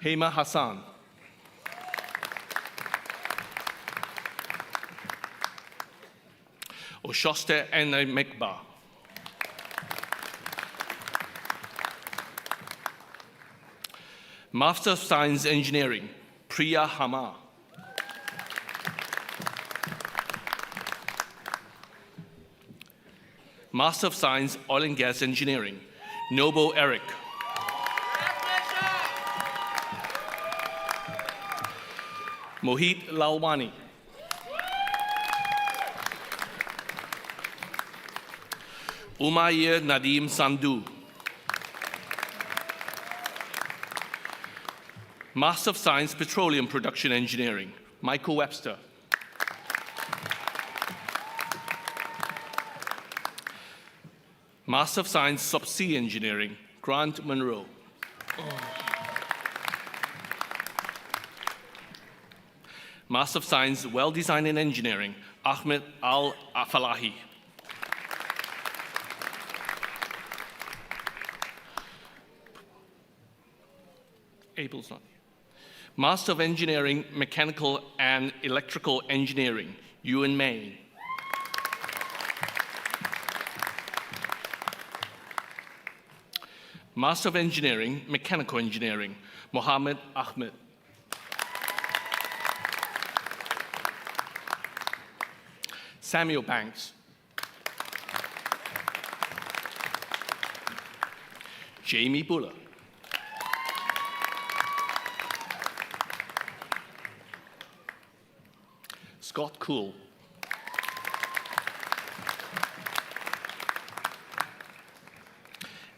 Hema Hassan. Oshoste Ene Mekba. Master of Science Engineering, Priya Hama. Master of Science Oil and Gas Engineering, Nobo Eric. Mohit Lalwani. Umayyah Nadeem Sandhu. Master of Science Petroleum Production Engineering, Michael Webster. Master of Science Subsea Engineering, Grant Monroe. Master of Science Well Design and Engineering, Ahmed Al-Afalahi. Abel's not here. Master of Engineering, Mechanical and Electrical Engineering, Ewan May. Master of Engineering, Mechanical Engineering, Mohammed Ahmed. Samuel Banks. Jamie Buller. Scott Cool.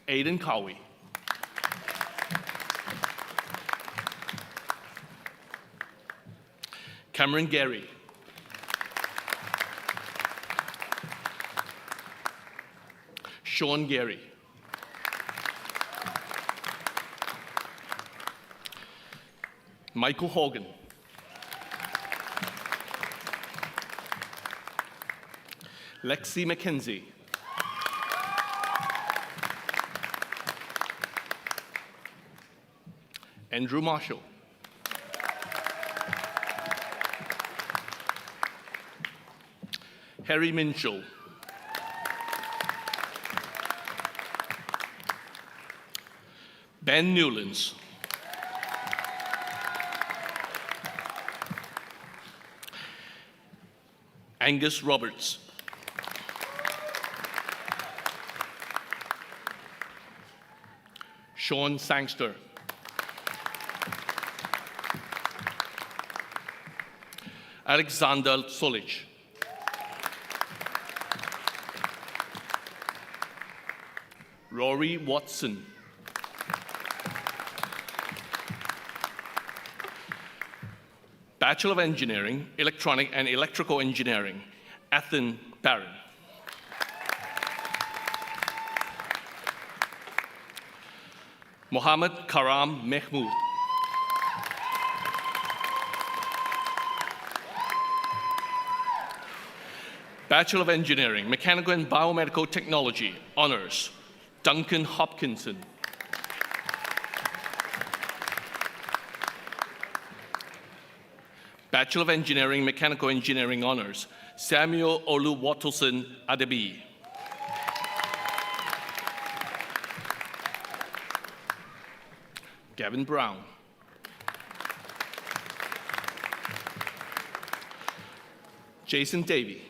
Aidan Cowie. Cameron Gary. Sean Gary. Michael Hogan. Lexi McKenzie. Andrew Marshall. Harry Minchell. Ben Newlands. Angus Roberts. Sean Sangster. Alexander Solich. Rory Watson. Bachelor of Engineering, Electronic and Electrical Engineering, Ethan Barron. Mohammed Karam Mehmood. Bachelor of Engineering, Mechanical and Biomedical Technology, Honours, Duncan Hopkinson. Bachelor of Engineering, Mechanical Engineering Honours, Samuel Oluwatosin Adebi. Gavin Brown. Jason Davey.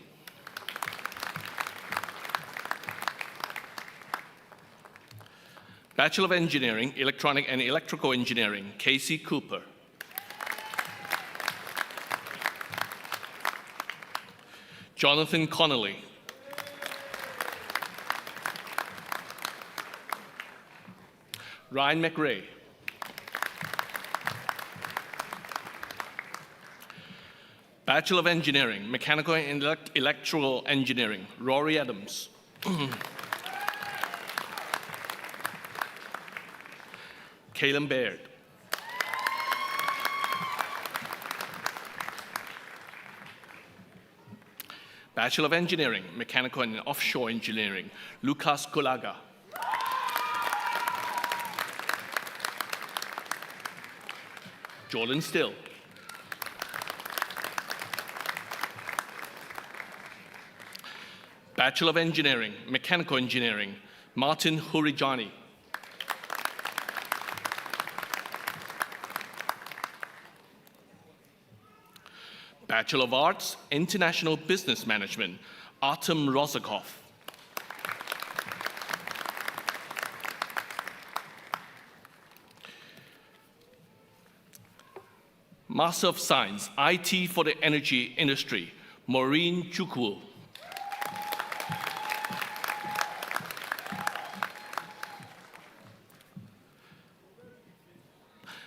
Bachelor of Engineering, Electronic and Electrical Engineering, Casey Cooper. Jonathan Connolly. Ryan McRae. Bachelor of Engineering, Mechanical and Electrical Engineering, Rory Adams. Caleb Baird. Bachelor of Engineering, Mechanical and Offshore Engineering, Lucas Golaga. Jordan Still. Bachelor of Engineering, Mechanical Engineering, Martin Hurijani. Bachelor of Arts, International Business Management, Artem Rozakov. Master of Science, IT for the Energy Industry, Maureen Chukwu.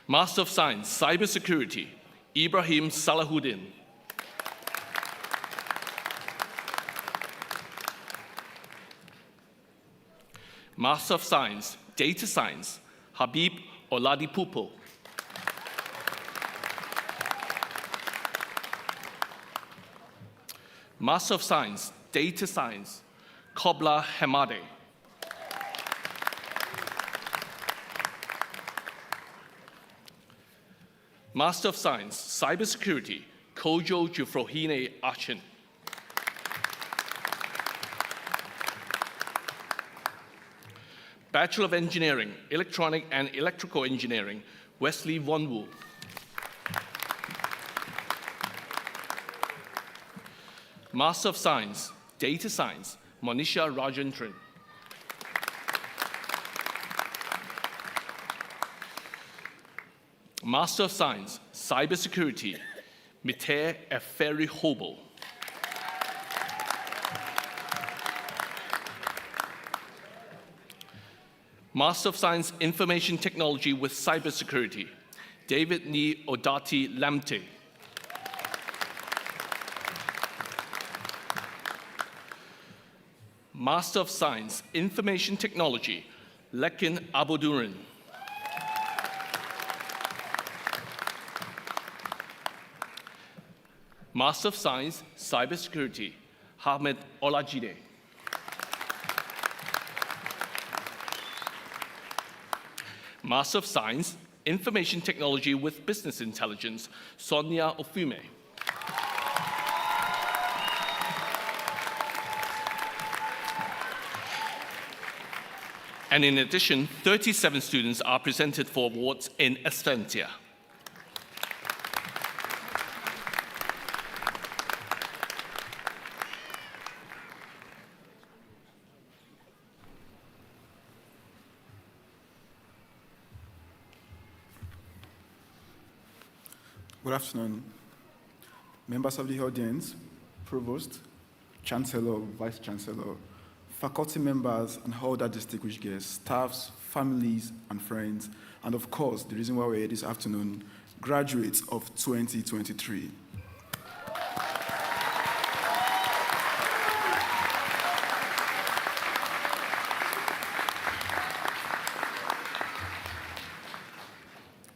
Master of Science, Cybersecurity, Ibrahim Salahuddin. Master of Science, Data Science, Habib Oladipupo. Master of Science, Data Science, Kobla Hemade. Master of Science, Cybersecurity, Kojo Jufrohine Achin. Bachelor of Engineering, Electronic and Electrical Engineering, Wesley Wonwu. Master of Science, Data Science, Monisha Rajendran. Master of Science, Cybersecurity, Mite Eferi Hobel. Master of Science, Information Technology with Cybersecurity, David Ni Odati Lamte. Master of Science, Information Technology, Lekin Abodurin. Master of Science, Cybersecurity, Ahmed Olajide. Master of Science, Information Technology with Business Intelligence, Sonia Ofume. And in addition, 37 students are presented for awards in Essentia. Good afternoon, members of the audience, Provost, Chancellor, Vice Chancellor, faculty members, and all other distinguished guests, staffs, families, and friends, and of course, the reason why we're here this afternoon, graduates of 2023.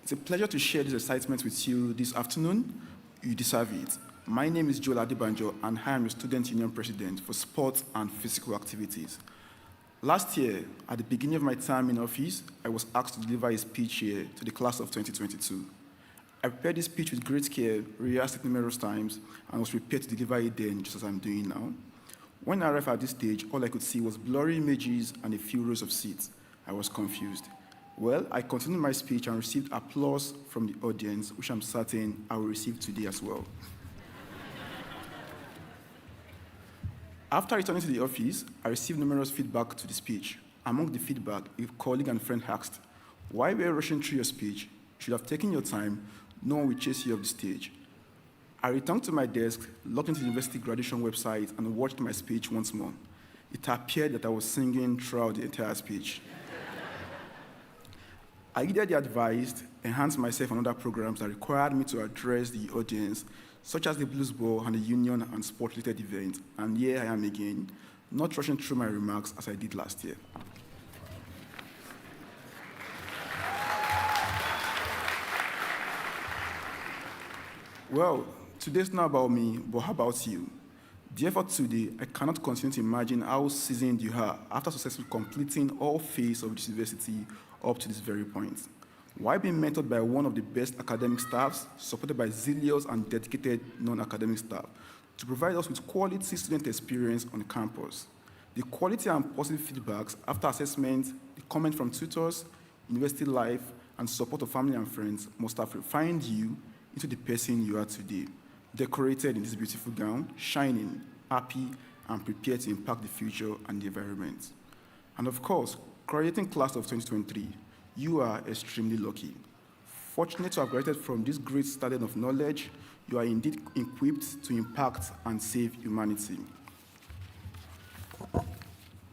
It's a pleasure to share this excitement with you this afternoon. You deserve it. My name is Joel Adibanjo, and I am the Student Union President for Sports and Physical Activities. Last year, at the beginning of my time in office, I was asked to deliver a speech here to the class of 2022. I prepared this speech with great care, rehearsed it numerous times, and was prepared to deliver it then, just as I'm doing now. When I arrived at this stage, all I could see was blurry images and a few rows of seats. I was confused. Well, I continued my speech and received applause from the audience, which I'm certain I will receive today as well. After returning to the office, I received numerous feedback to the speech. among the feedback, a colleague and friend asked, "Why were you rushing through your speech? You should have taken your time. No one will chase you off the stage." I returned to my desk, logged into the university graduation website, and watched my speech once more. It appeared that I was singing throughout the entire speech. I either advised, enhanced myself on other programs that required me to address the audience, such as the Blues Ball and the union and sport-related events, and here I am again, not rushing through my remarks as I did last year. Well, today's not about me, but how about you? Therefore, today, I cannot continue to imagine how seasoned you are after successfully completing all phases of this university up to this very point. While being mentored by one of the best academic staffs, supported by zealous and dedicated non-academic staff, to provide us with quality student experience on campus. The quality and positive feedbacks after assessment, the comment from tutors, university life, and support of family and friends must have refined you into the person you are today, decorated in this beautiful gown, shining, happy, and prepared to impact the future and the environment. And of course, graduating class of 2023, you are extremely lucky. Fortunate to have graduated from this great standard of knowledge, you are indeed equipped to impact and save humanity.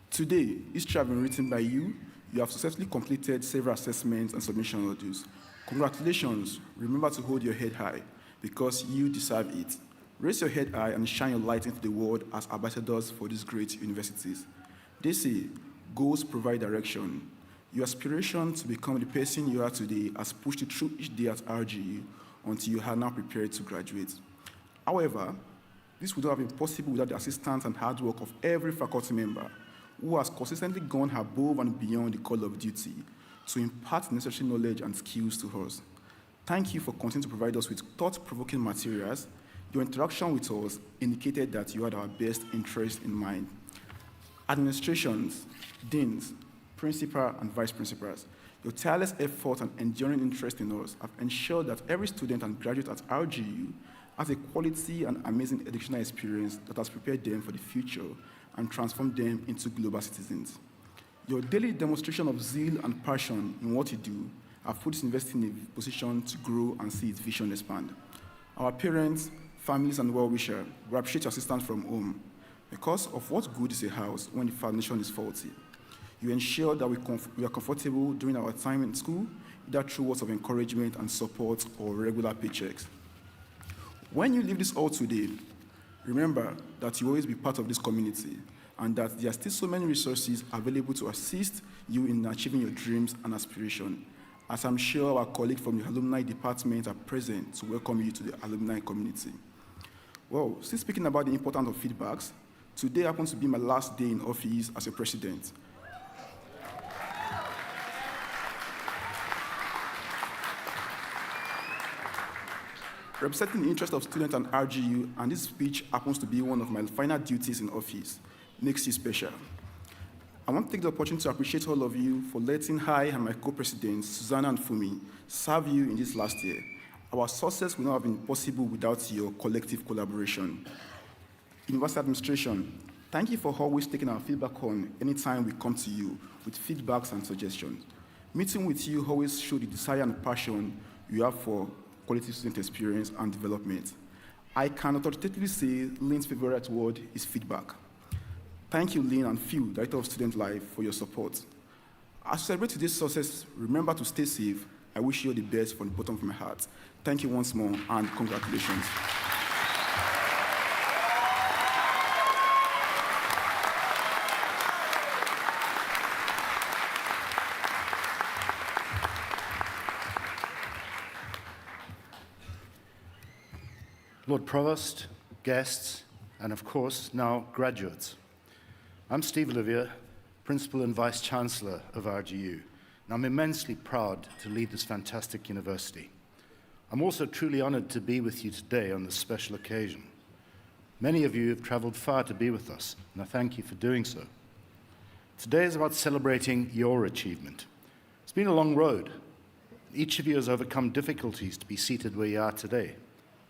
Today, history has been written by you. You have successfully completed several assessments and submission modules. Congratulations. Remember to hold your head high, because you deserve it. Raise your head high and shine your light into the world as ambassadors for these great universities. They say, goals provide direction. Your aspiration to become the person you are today has pushed you through each day at RGU until you are now prepared to graduate. However, this would not have been possible without the assistance and hard work of every faculty member who has consistently gone above and beyond the call of duty to impart necessary knowledge and skills to us. Thank you for continuing to provide us with thought-provoking materials. Your interaction with us indicated that you had our best interest in mind. Administrations, deans, principal, and vice principals, your tireless effort and enduring interest in us have ensured that every student and graduate at RGU has a quality and amazing educational experience that has prepared them for the future and transformed them into global citizens. Your daily demonstration of zeal and passion in what you do have put this university in a position to grow and see its vision expand. Our parents, families, and well-wishers, we appreciate your assistance from home. Because of what good is a house when the foundation is faulty? You ensure that we are comfortable during our time in school, either through words of encouragement and support or regular paychecks. When you leave this hall today, remember that you will always be part of this community and that there are still so many resources available to assist you in achieving your dreams and aspirations. As I'm sure our colleagues from the alumni department are present to welcome you to the alumni community. Well, still speaking about the importance of feedbacks, today happens to be my last day in office as a president. Representing the interest of students and RGU, and this speech happens to be one of my final duties in office, makes it special. I want to take the opportunity to appreciate all of you for letting I and my co-presidents, Susanna and Fumi, serve you in this last year. Our success would not have been possible without your collective collaboration. University administration, thank you for always taking our feedback on anytime we come to you with feedbacks and suggestions. Meeting with you always showed the desire and passion you have for quality student experience and development. I can authoritatively say Lynn's favorite word is feedback. Thank you, Lynn and Phil, Director of Student Life, for your support. As we celebrate today's success, remember to stay safe. I wish you all the best from the bottom of my heart. Thank you once more, and congratulations. Lord Provost, guests, and of course, now graduates. I'm Steve Olivier, Principal and Vice Chancellor of RGU, and I'm immensely proud to lead this fantastic university. I'm also truly honored to be with you today on this special occasion. Many of you have traveled far to be with us, and I thank you for doing so. Today is about celebrating your achievement. It's been a long road. Each of you has overcome difficulties to be seated where you are today,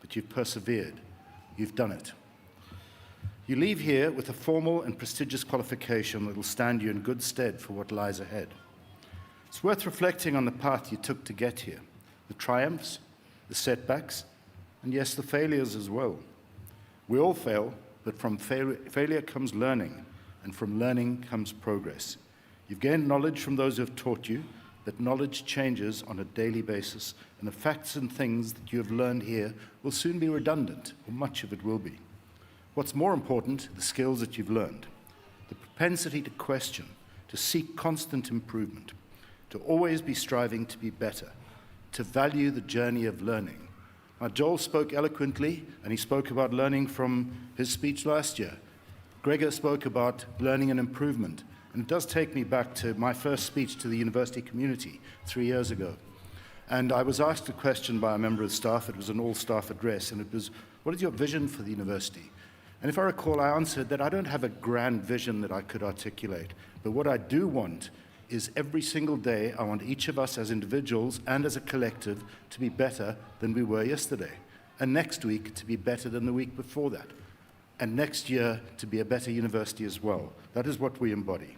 but you've persevered. You've done it. You leave here with a formal and prestigious qualification that will stand you in good stead for what lies ahead. It's worth reflecting on the path you took to get here, the triumphs, the setbacks, and yes, the failures as well. We all fail, but from failure comes learning, and from learning comes progress. You've gained knowledge from those who have taught you, but knowledge changes on a daily basis, and the facts and things that you have learned here will soon be redundant, or much of it will be. What's more important, the skills that you've learned, the propensity to question, to seek constant improvement, to always be striving to be better, to value the journey of learning. Now, Joel spoke eloquently, and he spoke about learning from his speech last year. Gregor spoke about learning and improvement. And it does take me back to my first speech to the university community 3 years ago. And I was asked a question by a member of staff. It was an all-staff address, and it was, what is your vision for the university? And if I recall, I answered that I don't have a grand vision that I could articulate, but what I do want is every single day, I want each of us as individuals and as a collective to be better than we were yesterday, and next week to be better than the week before that, and next year to be a better university as well. That is what we embody.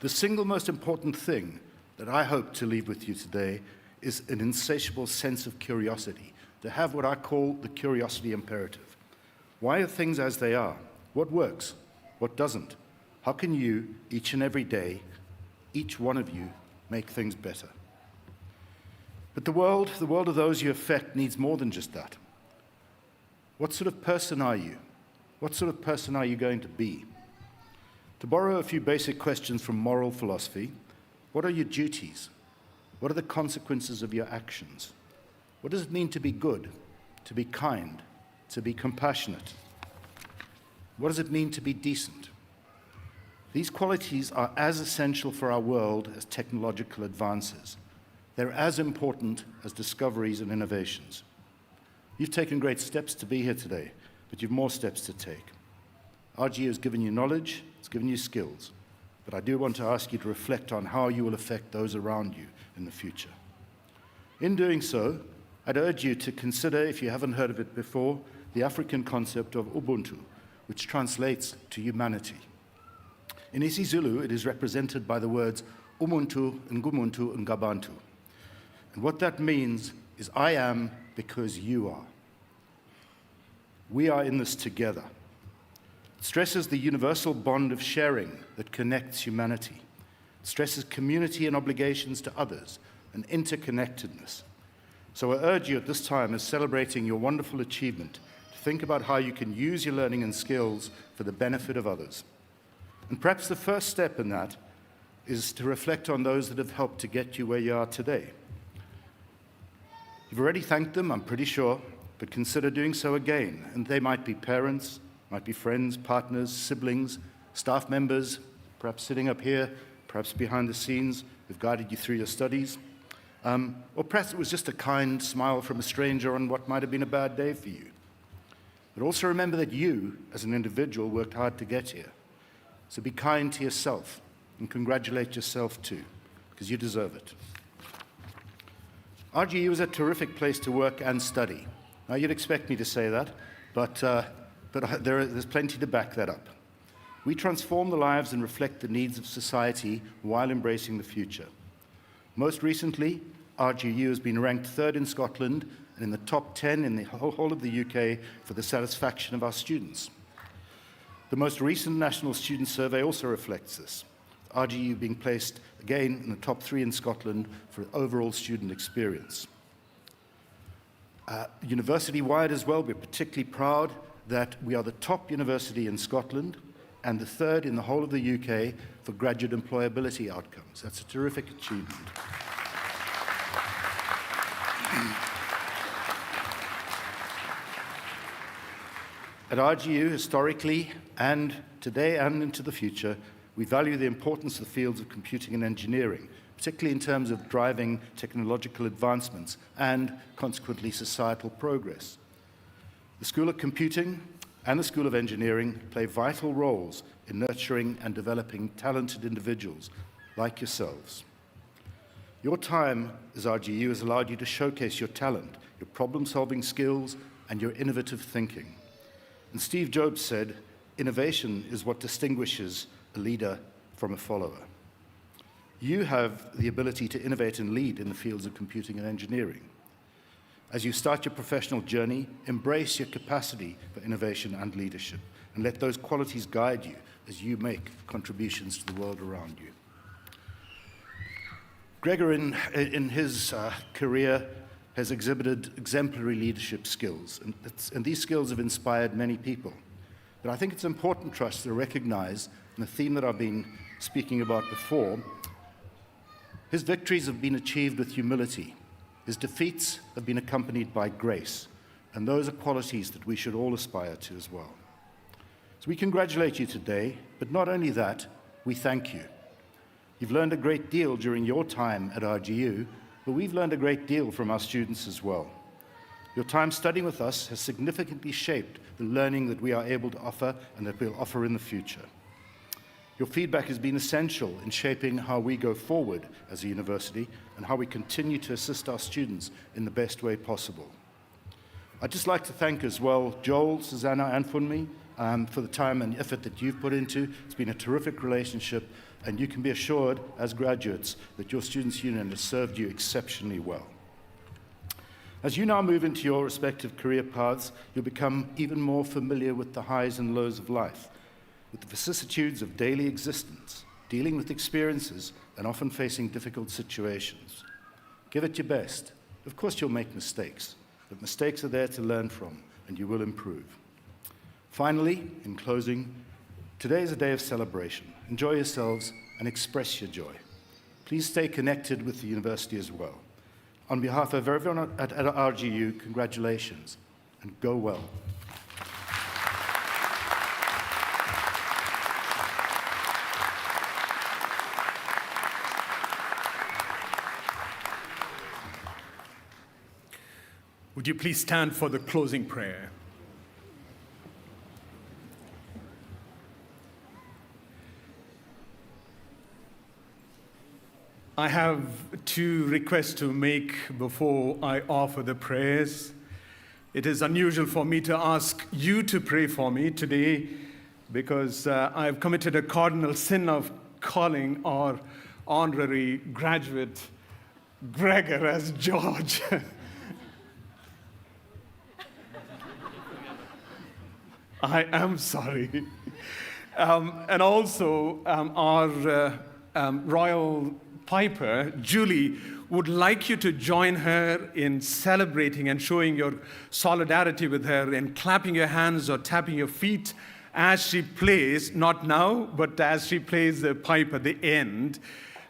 The single most important thing that I hope to leave with you today is an insatiable sense of curiosity, to have what I call the curiosity imperative. Why are things as they are? What works? What doesn't? How can you, each and every day, each one of you, make things better? But the world of those you affect needs more than just that. What sort of person are you? What sort of person are you going to be? To borrow a few basic questions from moral philosophy, what are your duties? What are the consequences of your actions? What does it mean to be good, to be kind, to be compassionate? What does it mean to be decent? These qualities are as essential for our world as technological advances. They're as important as discoveries and innovations. You've taken great steps to be here today, but you've more steps to take. RGU has given you knowledge, it's given you skills, but I do want to ask you to reflect on how you will affect those around you in the future. In doing so, I'd urge you to consider, if you haven't heard of it before, the African concept of Ubuntu, which translates to humanity. In isiZulu, it is represented by the words Umuntu, Ngumuntu, and Ngabantu. And what that means is I am because you are. We are in this together. It stresses the universal bond of sharing that connects humanity. It stresses community and obligations to others and interconnectedness. So I urge you at this time, as celebrating your wonderful achievement, to think about how you can use your learning and skills for the benefit of others. And perhaps the first step in that is to reflect on those that have helped to get you where you are today. You've already thanked them, I'm pretty sure, but consider doing so again. And they might be parents, might be friends, partners, siblings, staff members, perhaps sitting up here, perhaps behind the scenes, who've guided you through your studies. Or perhaps it was just a kind smile from a stranger on what might have been a bad day for you. But also remember that you, as an individual, worked hard to get here. So be kind to yourself and congratulate yourself too, because you deserve it. RGU is a terrific place to work and study. Now, you'd expect me to say that, but there's plenty to back that up. We transform the lives and reflect the needs of society while embracing the future. Most recently, RGU has been ranked 3rd in Scotland and in the top 10 in the whole of the UK for the satisfaction of our students. The most recent National Student Survey also reflects this, RGU being placed again in the top 3 in Scotland for overall student experience. University-wide as well, we're particularly proud that we are the top university in Scotland and the 3rd in the whole of the UK for graduate employability outcomes. That's a terrific achievement. At RGU, historically and today and into the future, we value the importance of the fields of computing and engineering, particularly in terms of driving technological advancements and, consequently, societal progress. The School of Computing and the School of Engineering play vital roles in nurturing and developing talented individuals like yourselves. Your time as RGU has allowed you to showcase your talent, your problem-solving skills, and your innovative thinking. And Steve Jobs said, "Innovation is what distinguishes a leader from a follower." You have the ability to innovate and lead in the fields of computing and engineering. As you start your professional journey, embrace your capacity for innovation and leadership, and let those qualities guide you as you make contributions to the world around you. Gregor, in his career, has exhibited exemplary leadership skills, and these skills have inspired many people. But I think it's important for us to recognize, and the theme that I've been speaking about before, his victories have been achieved with humility. His defeats have been accompanied by grace, and those are qualities that we should all aspire to as well. So we congratulate you today, but not only that, we thank you. You've learned a great deal during your time at RGU, but we've learned a great deal from our students as well. Your time studying with us has significantly shaped the learning that we are able to offer and that we'll offer in the future. Your feedback has been essential in shaping how we go forward as a university and how we continue to assist our students in the best way possible. I'd just like to thank as well Joel, Susanna, and Funmi for the time and effort that you've put into. It's been a terrific relationship, and you can be assured, as graduates, that your Students' Union has served you exceptionally well. As you now move into your respective career paths, you'll become even more familiar with the highs and lows of life, with the vicissitudes of daily existence, dealing with experiences and often facing difficult situations. Give it your best. Of course you'll make mistakes, but mistakes are there to learn from, and you will improve. Finally, in closing, today is a day of celebration. Enjoy yourselves and express your joy. Please stay connected with the university as well. On behalf of everyone at RGU, congratulations, and go well. Would you please stand for the closing prayer? I have two requests to make before I offer the prayers. It is unusual for me to ask you to pray for me today because I have committed a cardinal sin of calling our honorary graduate Gregor as George. I am sorry. And also, our royal piper, Julie, would like you to join her in celebrating and showing your solidarity with her in clapping your hands or tapping your feet as she plays, not now, but as she plays the pipe at the end.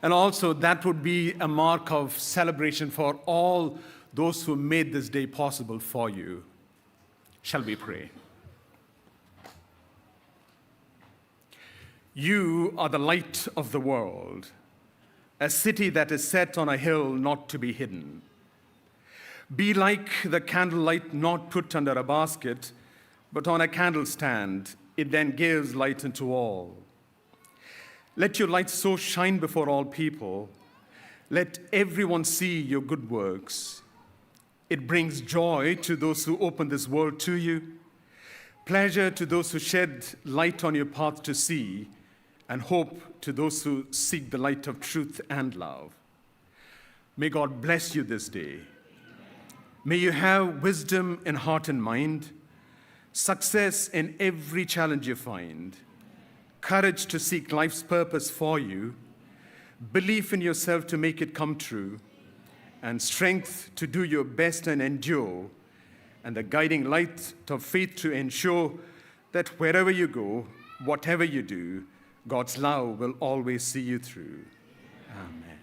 And also, that would be a mark of celebration for all those who made this day possible for you. Shall we pray? You are the light of the world, a city that is set on a hill not to be hidden. Be like the candlelight not put under a basket, but on a candlestand. It then gives light unto all. Let your light so shine before all people. Let everyone see your good works. It brings joy to those who open this world to you, pleasure to those who shed light on your path to see, and hope to those who seek the light of truth and love. May God bless you this day. May you have wisdom in heart and mind, success in every challenge you find, courage to seek life's purpose for you, belief in yourself to make it come true, and strength to do your best and endure, and the guiding light of faith to ensure that wherever you go, whatever you do, God's love will always see you through. Amen.